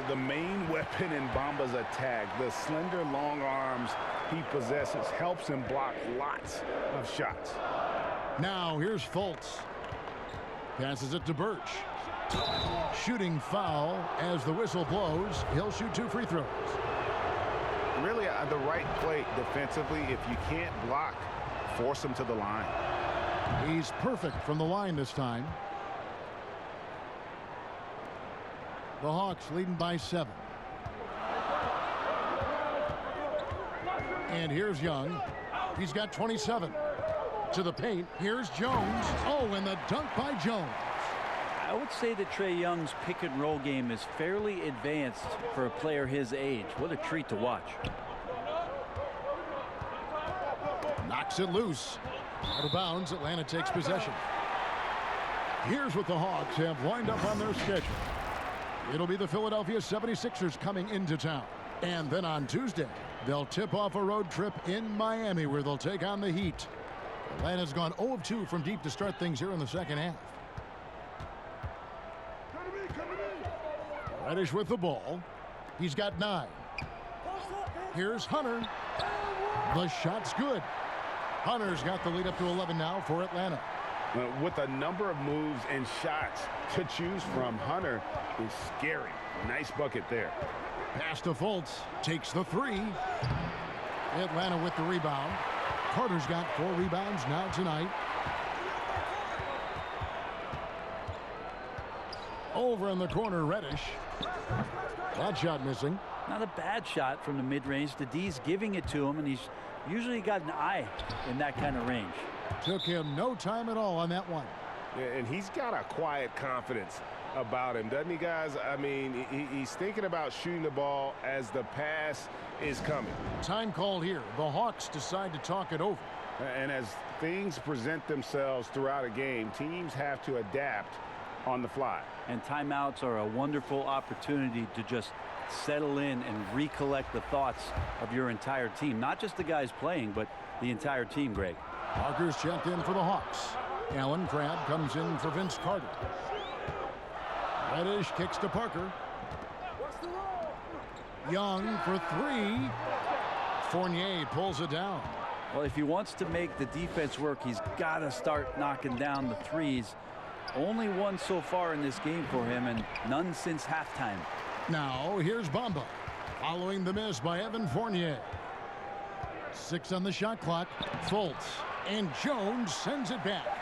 The main weapon in Bamba's attack, the slender, long arms he possesses, helps him block lots of shots. Now here's Fultz. Passes it to Birch. Shooting foul as the whistle blows. He'll shoot 2 free throws. Really, the right play defensively. If you can't block, force him to the line. He's perfect from the line this time. The Hawks leading by 7. And here's Young. He's got 27. To the paint. Here's Jones. Oh, and the dunk by Jones. I would say that Trae Young's pick and roll game is fairly advanced for a player his age. What a treat to watch. Knocks it loose. Out of bounds. Atlanta takes possession. Here's what the Hawks have lined up on their schedule. It'll be the Philadelphia 76ers coming into town. And then on Tuesday, they'll tip off a road trip in Miami where they'll take on the Heat. Atlanta's gone 0 of 2 from deep to start things here in the second half. Reddish with the ball. He's got 9. Here's Hunter. The shot's good. Hunter's got the lead up to 11 now for Atlanta. With a number of moves and shots to choose from, Hunter is scary. Nice bucket there. Pass to Fultz. Takes the 3. Atlanta with the rebound. Carter's got 4 rebounds now tonight. Over in the corner, Reddish. That shot missing. Not a bad shot from the mid-range. The D's giving it to him, and he's usually got an eye in that kind of range. Took him no time at all on that one. Yeah, and he's got a quiet confidence about him, doesn't he, guys? I mean, he's thinking about shooting the ball as the pass is coming. Time called here. The Hawks decide to talk it over. And as things present themselves throughout a game, teams have to adapt on the fly. And timeouts are a wonderful opportunity to just settle in and recollect the thoughts of your entire team. Not just the guys playing, but the entire team, Greg. Parker's checked in for the Hawks. Allen Crabbe comes in for Vince Carter. Reddish kicks to Parker. Young for 3. Fournier pulls it down. Well, if he wants to make the defense work, he's got to start knocking down the threes. Only one so far in this game for him, and none since halftime. Now, here's Bamba. Following the miss by Evan Fournier. 6 on the shot clock. Fultz. And Jones sends it back.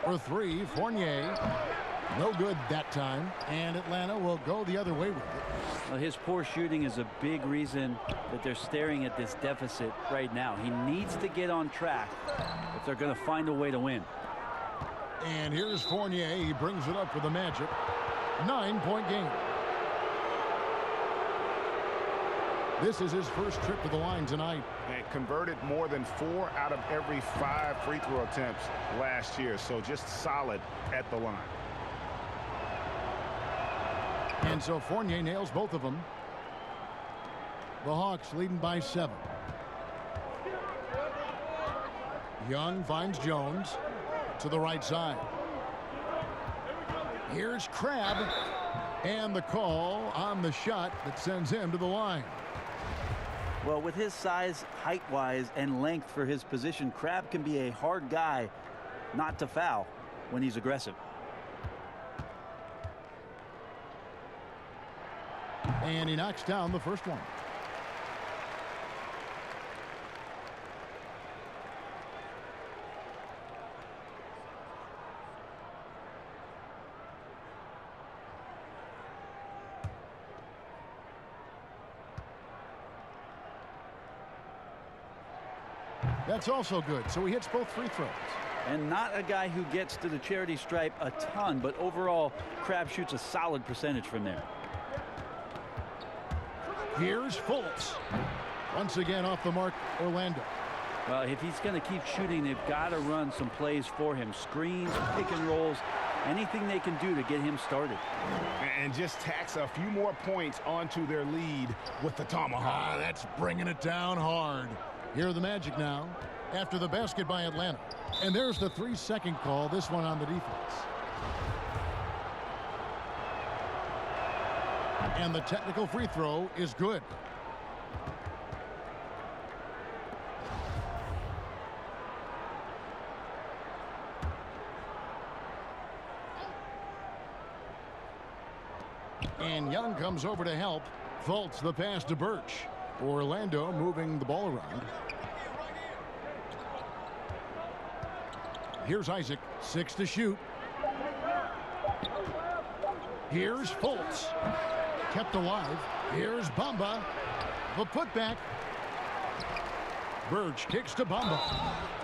For 3, Fournier. No good that time. And Atlanta will go the other way with it. Well, his poor shooting is a big reason that they're staring at this deficit right now. He needs to get on track if they're going to find a way to win. And here's Fournier. He brings it up for the Magic. 9-point game. This is his first trip to the line tonight. And converted more than 4 out of every 5 free throw attempts last year. So just solid at the line. And so Fournier nails both of them. The Hawks leading by 7. Young finds Jones to the right side. Here's Crabbe. And the call on the shot that sends him to the line. Well, with his size, height-wise, and length for his position, Crabbe can be a hard guy not to foul when he's aggressive. And he knocks down the first one. That's also good. So he hits both free throws. And not a guy who gets to the charity stripe a ton, but overall, Crabbe shoots a solid percentage from there. Here's Fultz. Once again off the mark, Orlando. Well, if he's going to keep shooting, they've got to run some plays for him. Screens, pick and rolls, anything they can do to get him started. And just tax a few more points onto their lead with the tomahawk. That's bringing it down hard. Here are the Magic now after the basket by Atlanta. And there's the 3-second call, this one on the defense. And the technical free throw is good. And Young comes over to help. Fultz the pass to Birch. Orlando moving the ball around. Here's Isaac, 6 to shoot. Here's Fultz. Kept alive. Here's Bamba. The putback. Birch kicks to Bamba.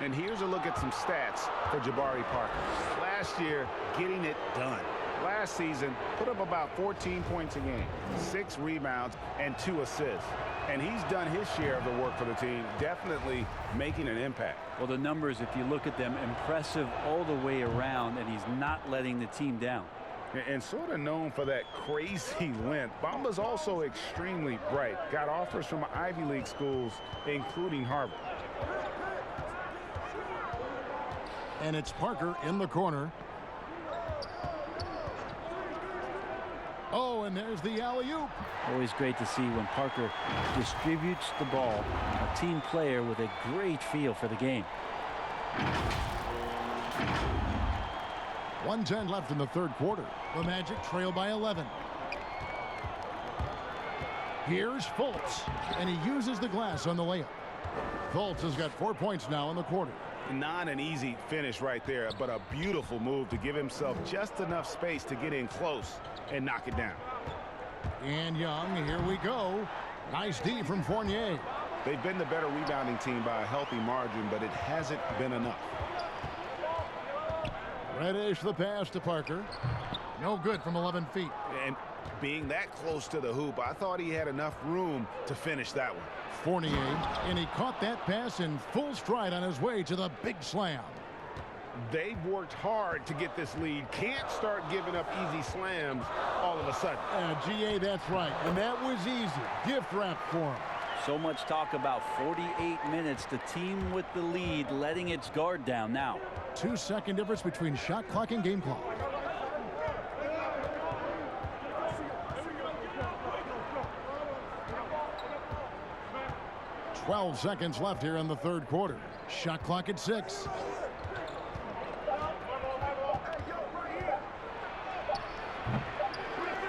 And here's a look at some stats for Jabari Parker. Last year, getting it done. Last season, put up about 14 points a game, 6 rebounds, and 2 assists. And he's done his share of the work for the team, definitely making an impact. Well, the numbers, if you look at them, impressive all the way around, and he's not letting the team down. And sort of known for that crazy length, Bamba's also extremely bright. Got offers from Ivy League schools, including Harvard. And it's Parker in the corner. Oh, and there's the alley-oop. Always great to see when Parker distributes the ball. A team player with a great feel for the game. 1:10 left in the third quarter. The Magic trail by 11. Here's Fultz, and he uses the glass on the layup. Fultz has got 4 points now in the quarter. Not an easy finish right there, but a beautiful move to give himself just enough space to get in close and knock it down. And Young, here we go. Nice D from Fournier. They've been the better rebounding team by a healthy margin, but it hasn't been enough. Reddish the pass to Parker. No good from 11 feet. And being that close to the hoop, I thought he had enough room to finish that one. Fournier, and he caught that pass in full stride on his way to the big slam. They've worked hard to get this lead. Can't start giving up easy slams all of a sudden. GA, that's right. And that was easy. Gift wrap for him. So much talk about 48 minutes. The team with the lead letting its guard down now. 2-second difference between shot clock and game clock. "12 seconds left here in the third quarter. Shot clock at 6.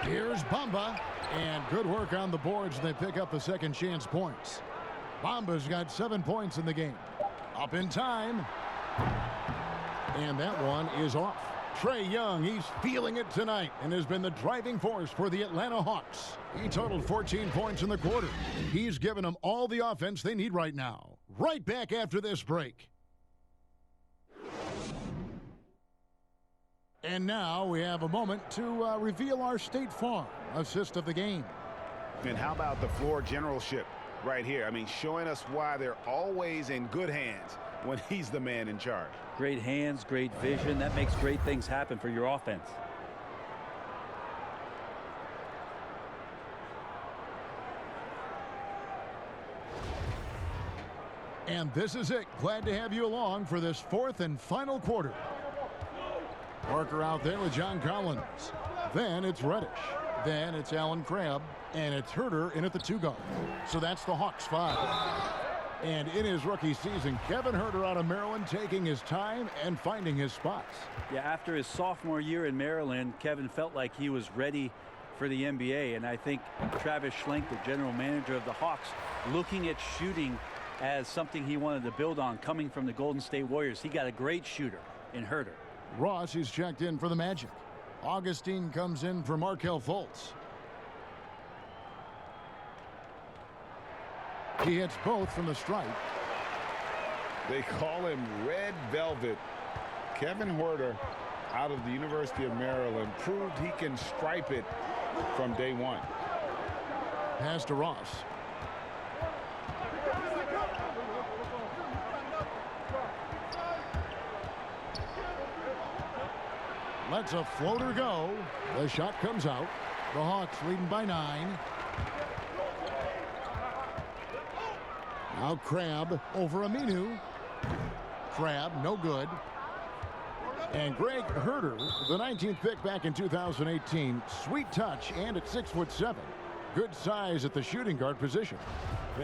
Here's Bamba, and good work on the boards. They pick up the second chance points. Bamba's got 7 points in the game. Up in time. And that one is off. Trae Young, he's feeling it tonight and has been the driving force for the Atlanta Hawks. He totaled 14 points in the quarter. He's given them all the offense they need right now. Right back after this break. And now we have a moment to reveal our State Farm assist of the game. And how about the floor generalship right here? I mean, showing us why they're always in good hands when he's the man in charge. Great hands, great vision. That makes great things happen for your offense. And this is it. Glad to have you along for this fourth and final quarter. Parker out there with John Collins. Then it's Reddish. Then it's Allen Crabb. And it's Herter in at the 2 guard. So that's the Hawks 5. And in his rookie season, Kevin Herter out of Maryland taking his time and finding his spots. Yeah, after his sophomore year in Maryland, Kevin felt like he was ready for the NBA. And I think Travis Schlenk, the general manager of the Hawks, looking at shooting as something he wanted to build on coming from the Golden State Warriors. He got a great shooter in Herter. Ross, who's checked in for the Magic. Augustine comes in for Markelle Fultz. He hits both from the stripe. They call him Red Velvet. Kevin Herter, out of the University of Maryland, proved he can stripe it from day one. Pass to Ross. Lets a floater go. The shot comes out. The Hawks leading by 9. Now Crabb over Aminu. Crabb, no good. And Greg Herter, the 19th pick back in 2018. Sweet touch, and at 6'7". Good size at the shooting guard position.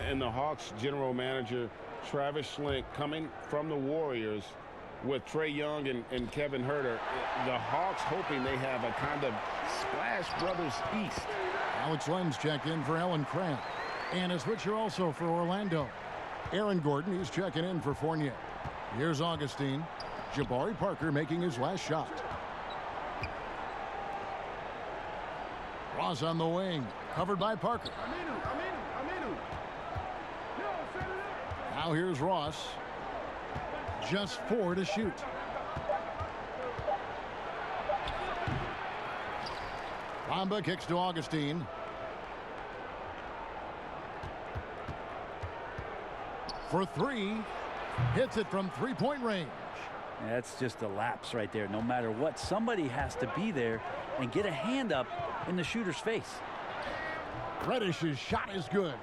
And the Hawks general manager, Travis Schlenk, coming from the Warriors with Trae Young and Kevin Herter. The Hawks hoping they have a kind of Splash Brothers East. Alex Lenz checked in for Alan Crabb. And a switcher also for Orlando. Aaron Gordon, he's checking in for Fournier. Here's Augustine. Jabari Parker making his last shot. Ross on the wing, covered by Parker. Now here's Ross. Just 4 to shoot. Bamba kicks to Augustine. For 3. Hits it from 3-point range. That's just a lapse right there. No matter what, somebody has to be there and get a hand up in the shooter's face. Reddish's shot is good.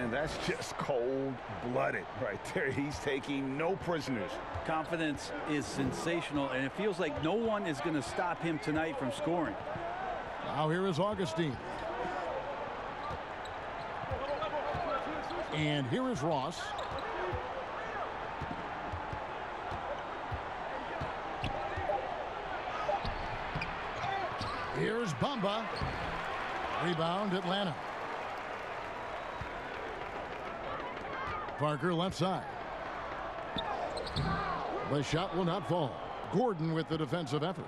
And that's just cold-blooded right there. He's taking no prisoners. Confidence is sensational, and it feels like no one is going to stop him tonight from scoring. Now here is Augustine. And here is Ross. Here's Bamba. Rebound, Atlanta. Parker left side. The shot will not fall. Gordon with the defensive effort.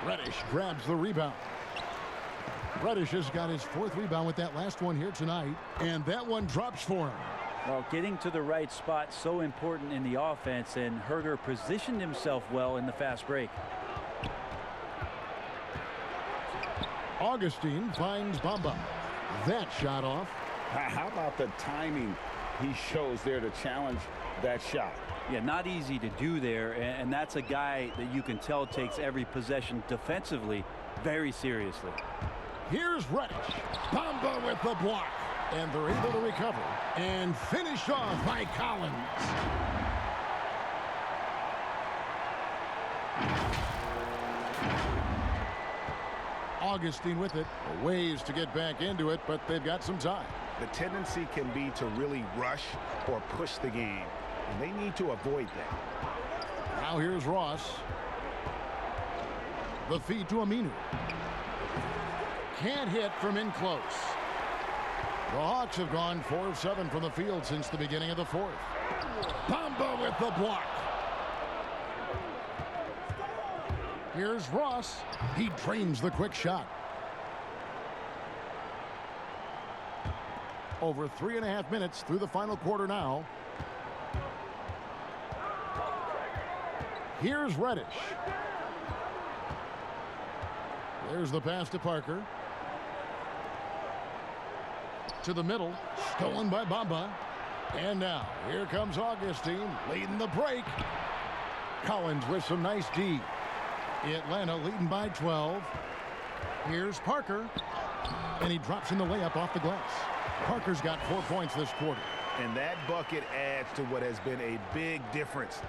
Reddish grabs the rebound. Reddish has got his 4th rebound with that last one here tonight. And that one drops for him. Well, getting to the right spot so important in the offense, and Herter positioned himself well in the fast break. Augustine finds Bamba. That shot off. How about the timing he shows there to challenge that shot? Yeah, not easy to do there, and that's a guy that you can tell takes every possession defensively very seriously. Here's Reddish. Bamba with the block. And they're able to recover and finish off by Collins. Augustine with it. Ways to get back into it, but they've got some time. The tendency can be to really rush or push the game, and they need to avoid that. Now here's Ross. The feed to Aminu. Can't hit from in close. The Hawks have gone 4 of 7 from the field since the beginning of the 4th. Bamba with the block. Here's Ross. He drains the quick shot. Over 3.5 minutes through the final quarter now. Here's Reddish. There's the pass to Parker. To the middle, stolen by Bamba. And now, here comes Augustine, leading the break. Collins with some nice D. Atlanta leading by 12. Here's Parker. And he drops in the layup off the glass. Parker's got 4 points this quarter. And that bucket adds to what has been a big difference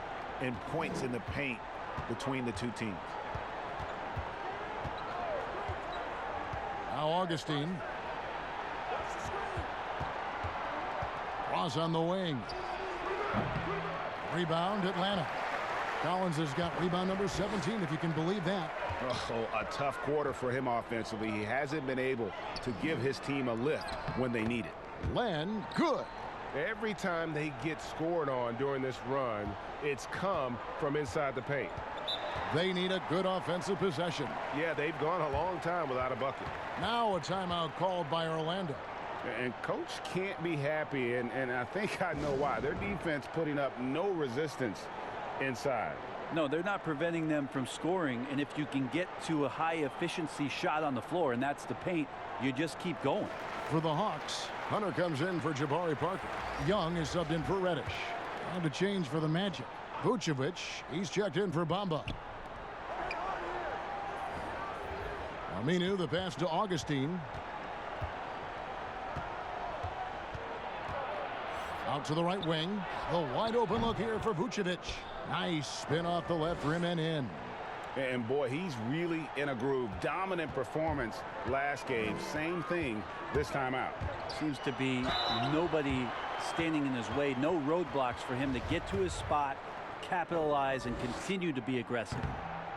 in points in the paint between the two teams. Now Augustine. Ross on the wing. Rebound, Atlanta. Collins has got rebound number 17, if you can believe that. Oh, a tough quarter for him offensively. He hasn't been able to give his team a lift when they need it. Len, good. Every time they get scored on during this run, it's come from inside the paint. They need a good offensive possession. Yeah, they've gone a long time without a bucket. Now a timeout called by Orlando. And coach can't be happy, and I think I know why. Their defense putting up no resistance inside. No, they're not preventing them from scoring, and if you can get to a high-efficiency shot on the floor, and that's the paint, you just keep going. For the Hawks, Hunter comes in for Jabari Parker. Young is subbed in for Reddish. And a change for the Magic. Vucevic, he's checked in for Bamba. Aminu, the pass to Augustine. Out to the right wing. The wide open look here for Vucevic. Nice spin off the left rim and in. And boy, he's really in a groove. Dominant performance last game. Same thing this time out. Seems to be nobody standing in his way. No roadblocks for him to get to his spot, capitalize, and continue to be aggressive.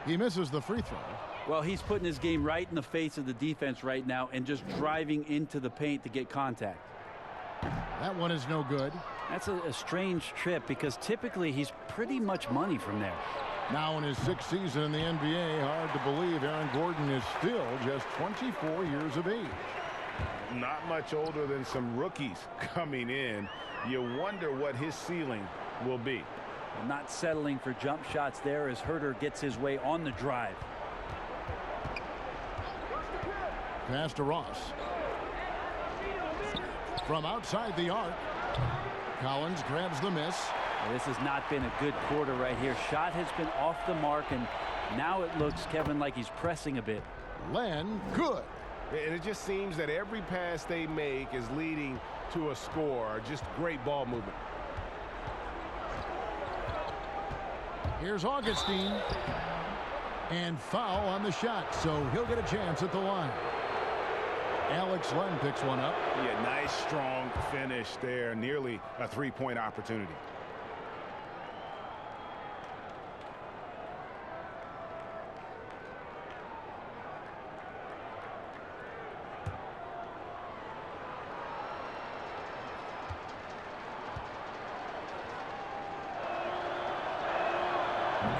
He misses the free throw. Well, he's putting his game right in the face of the defense right now and just driving into the paint to get contact. That one is no good. That's a strange trip because typically he's pretty much money from there. Now in his 6th season in the NBA, hard to believe Aaron Gordon is still just 24 years of age. Not much older than some rookies coming in. You wonder what his ceiling will be. Not settling for jump shots there as Herter gets his way on the drive. Pass to Ross. From outside the arc, Collins grabs the miss. Well, this has not been a good quarter right here. Shot has been off the mark, and now it looks, Kevin, like he's pressing a bit. Len, good. And it just seems that every pass they make is leading to a score. Just great ball movement. Here's Augustine. And foul on the shot, so he'll get a chance at the line. Alex Len picks one up. Yeah, nice strong finish there. Nearly a three-point opportunity.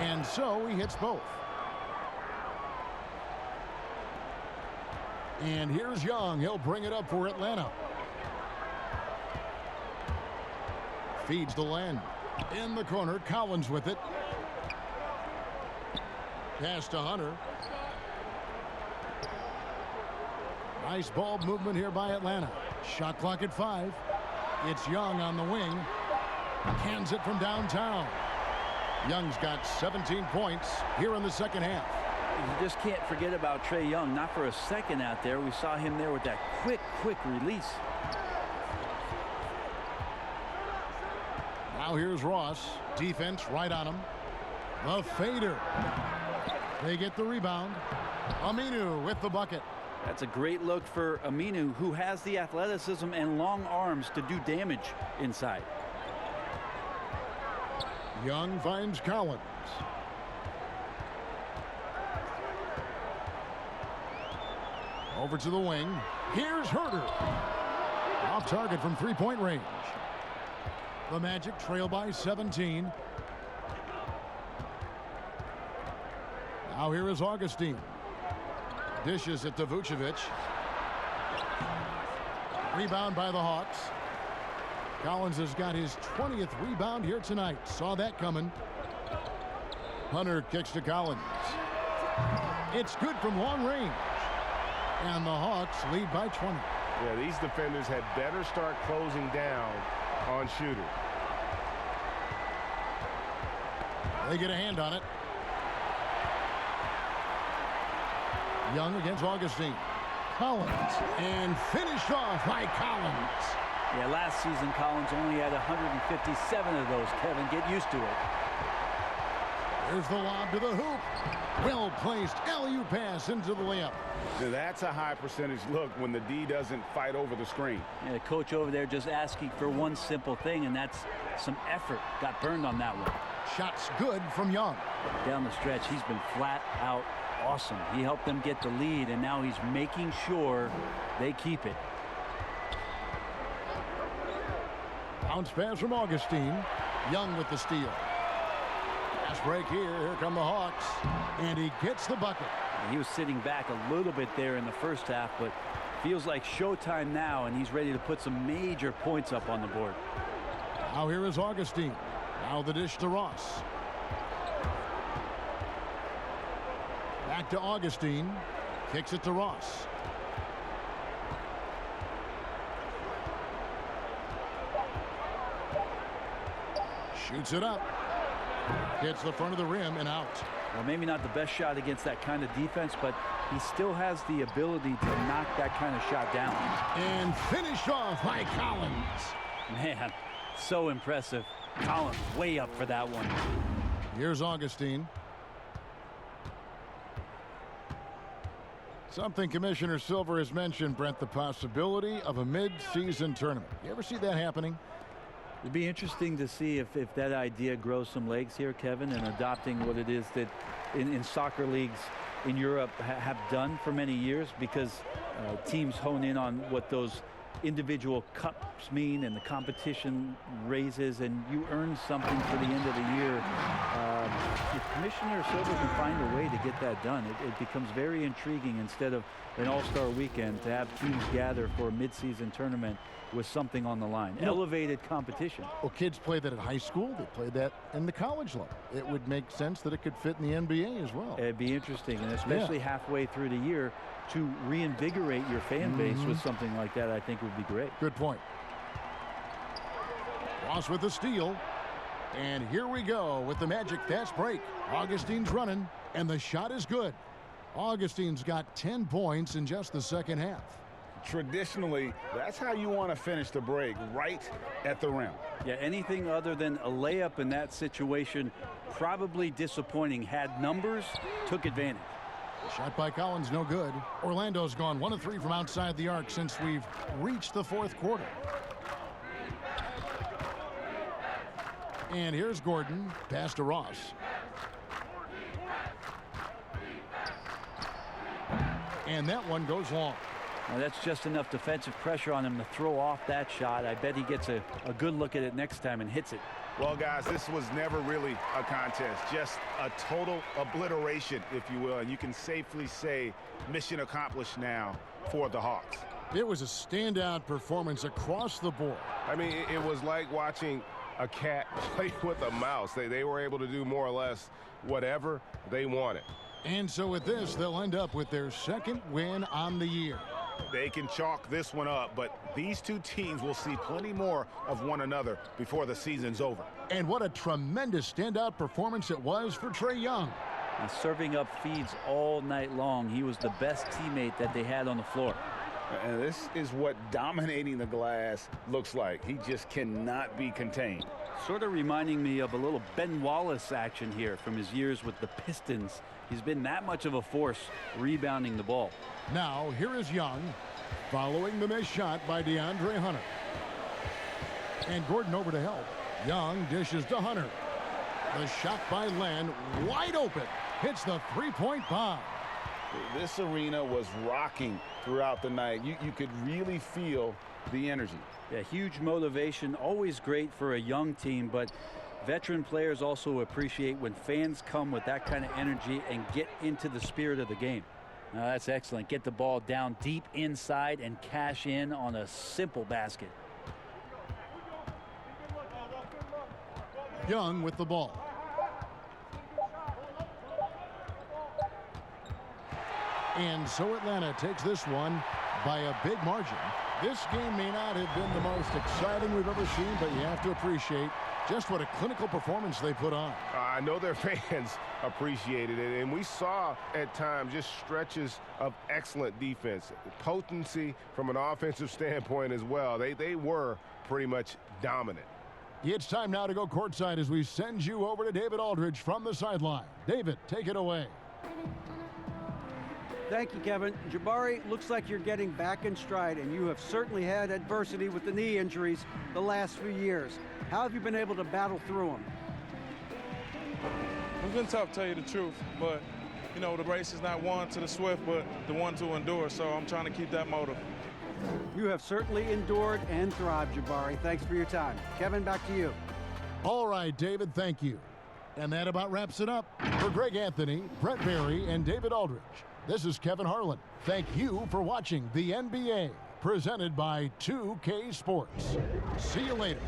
And so he hits both. And here's Young. He'll bring it up for Atlanta. Feeds the Len. In the corner, Collins with it. Pass to Hunter. Nice ball movement here by Atlanta. Shot clock at 5. It's Young on the wing. Cans it from downtown. Young's got 17 points here in the second half. You just can't forget about Trae Young. Not for a second out there. We saw him there with that quick release. Now here's Ross. Defense right on him. The fader. They get the rebound. Aminu with the bucket. That's a great look for Aminu, who has the athleticism and long arms to do damage inside. Young finds Collins. Over to the wing. Here's Herter. Off target from three-point range. The Magic trail by 17. Now here is Augustine. Dishes it to Vucevic. Rebound by the Hawks. Collins has got his 20th rebound here tonight. Saw that coming. Hunter kicks to Collins. It's good from long range. And the Hawks lead by 20. Yeah, these defenders had better start closing down on shooters. They get a hand on it. Young against Augustine. Collins. And finished off by Collins. Yeah, last season Collins only had 157 of those. Kevin, get used to it. There's the lob to the hoop. Well placed alley-oop pass into the layup. Now that's a high percentage look when the D doesn't fight over the screen. Yeah, the coach over there just asking for one simple thing, and that's some effort. Got burned on that one. Shots good from Young. Down the stretch, he's been flat out awesome. He helped them get the lead, and now he's making sure they keep it. Bounce pass from Augustine. Young with the steal. Pass break here. Here come the Hawks. And he gets the bucket. He was sitting back a little bit there in the first half, but feels like showtime now, and he's ready to put some major points up on the board. Now here is Augustine. Now the dish to Ross. Back to Augustine. Kicks it to Ross. Shoots it up. Hits the front of the rim and out. Well, maybe not the best shot against that kind of defense, but he still has the ability to knock that kind of shot down. And finished off by Collins. Man, so impressive. Collins way up for that one. Here's Augustine. Something Commissioner Silver has mentioned, Brent, the possibility of a mid-season tournament. You ever see that happening? It'd be interesting to see if that idea grows some legs here, Kevin, and adopting what it is that in soccer leagues in Europe have done for many years, because teams hone in on what those individual cups mean and the competition raises, and you earn something for the end of the year. If Commissioner Silver can find a way to get that done, it becomes very intriguing instead of an all-star weekend to have teams gather for a mid-season tournament with something on the line. Elevated competition. Well, kids play that at high school. They play that in the college level. It would make sense that it could fit in the NBA as well. It'd be interesting, and especially halfway through the year, to reinvigorate your fan base with something like that, I think would be great. Good point. Ross with the steal. And here we go with the Magic fast break. Augustine's running, and the shot is good. Augustine's got 10 points in just the second half. Traditionally, that's how you want to finish the break, right at the rim. Yeah, anything other than a layup in that situation, probably disappointing. Had numbers, took advantage. Shot by Collins, no good. Orlando's gone 1 of 3 from outside the arc since we've reached the fourth quarter. And here's Gordon, pass to Ross. And that one goes long. Now that's just enough defensive pressure on him to throw off that shot. I bet he gets a good look at it next time and hits it. Well, guys, this was never really a contest, just a total obliteration, if you will. And you can safely say mission accomplished now for the Hawks. It was a standout performance across the board. I mean, it was like watching a cat play with a mouse. They were able to do more or less whatever they wanted. And so with this, they'll end up with their second win on the year. They can chalk this one up, but these two teams will see plenty more of one another before the season's over. And what a tremendous standout performance it was for Trae Young. And serving up feeds all night long. He was the best teammate that they had on the floor. And this is what dominating the glass looks like. He just cannot be contained. Sort of reminding me of a little Ben Wallace action here from his years with the Pistons. He's been that much of a force rebounding the ball. Now, here is Young, following the missed shot by DeAndre Hunter. And Gordon over to help. Young dishes to Hunter. The shot by Len, wide open, hits the three-point bomb. This arena was rocking throughout the night. You could really feel the energy. Yeah, huge motivation, always great for a young team, but veteran players also appreciate when fans come with that kind of energy and get into the spirit of the game. Now, that's excellent. Get the ball down deep inside and cash in on a simple basket. Young with the ball. And so Atlanta takes this one by a big margin. This game may not have been the most exciting we've ever seen, but you have to appreciate just what a clinical performance they put on. I know their fans appreciated it, and we saw at times just stretches of excellent defense. Potency from an offensive standpoint as well. They were pretty much dominant. It's time now to go courtside as we send you over to David Aldridge from the sideline. David, take it away. Thank you, Kevin. Jabari, looks like you're getting back in stride, and you have certainly had adversity with the knee injuries the last few years. How have you been able to battle through them? It's been tough, to tell you the truth, but, you know, the race is not won to the swift, but the one to endure, so I'm trying to keep that motive. You have certainly endured and thrived, Jabari. Thanks for your time. Kevin, back to you. All right, David, thank you. And that about wraps it up. For Greg Anthony, Brett Barry, and David Aldridge, this is Kevin Harlan. Thank you for watching the NBA, presented by 2K Sports. See you later.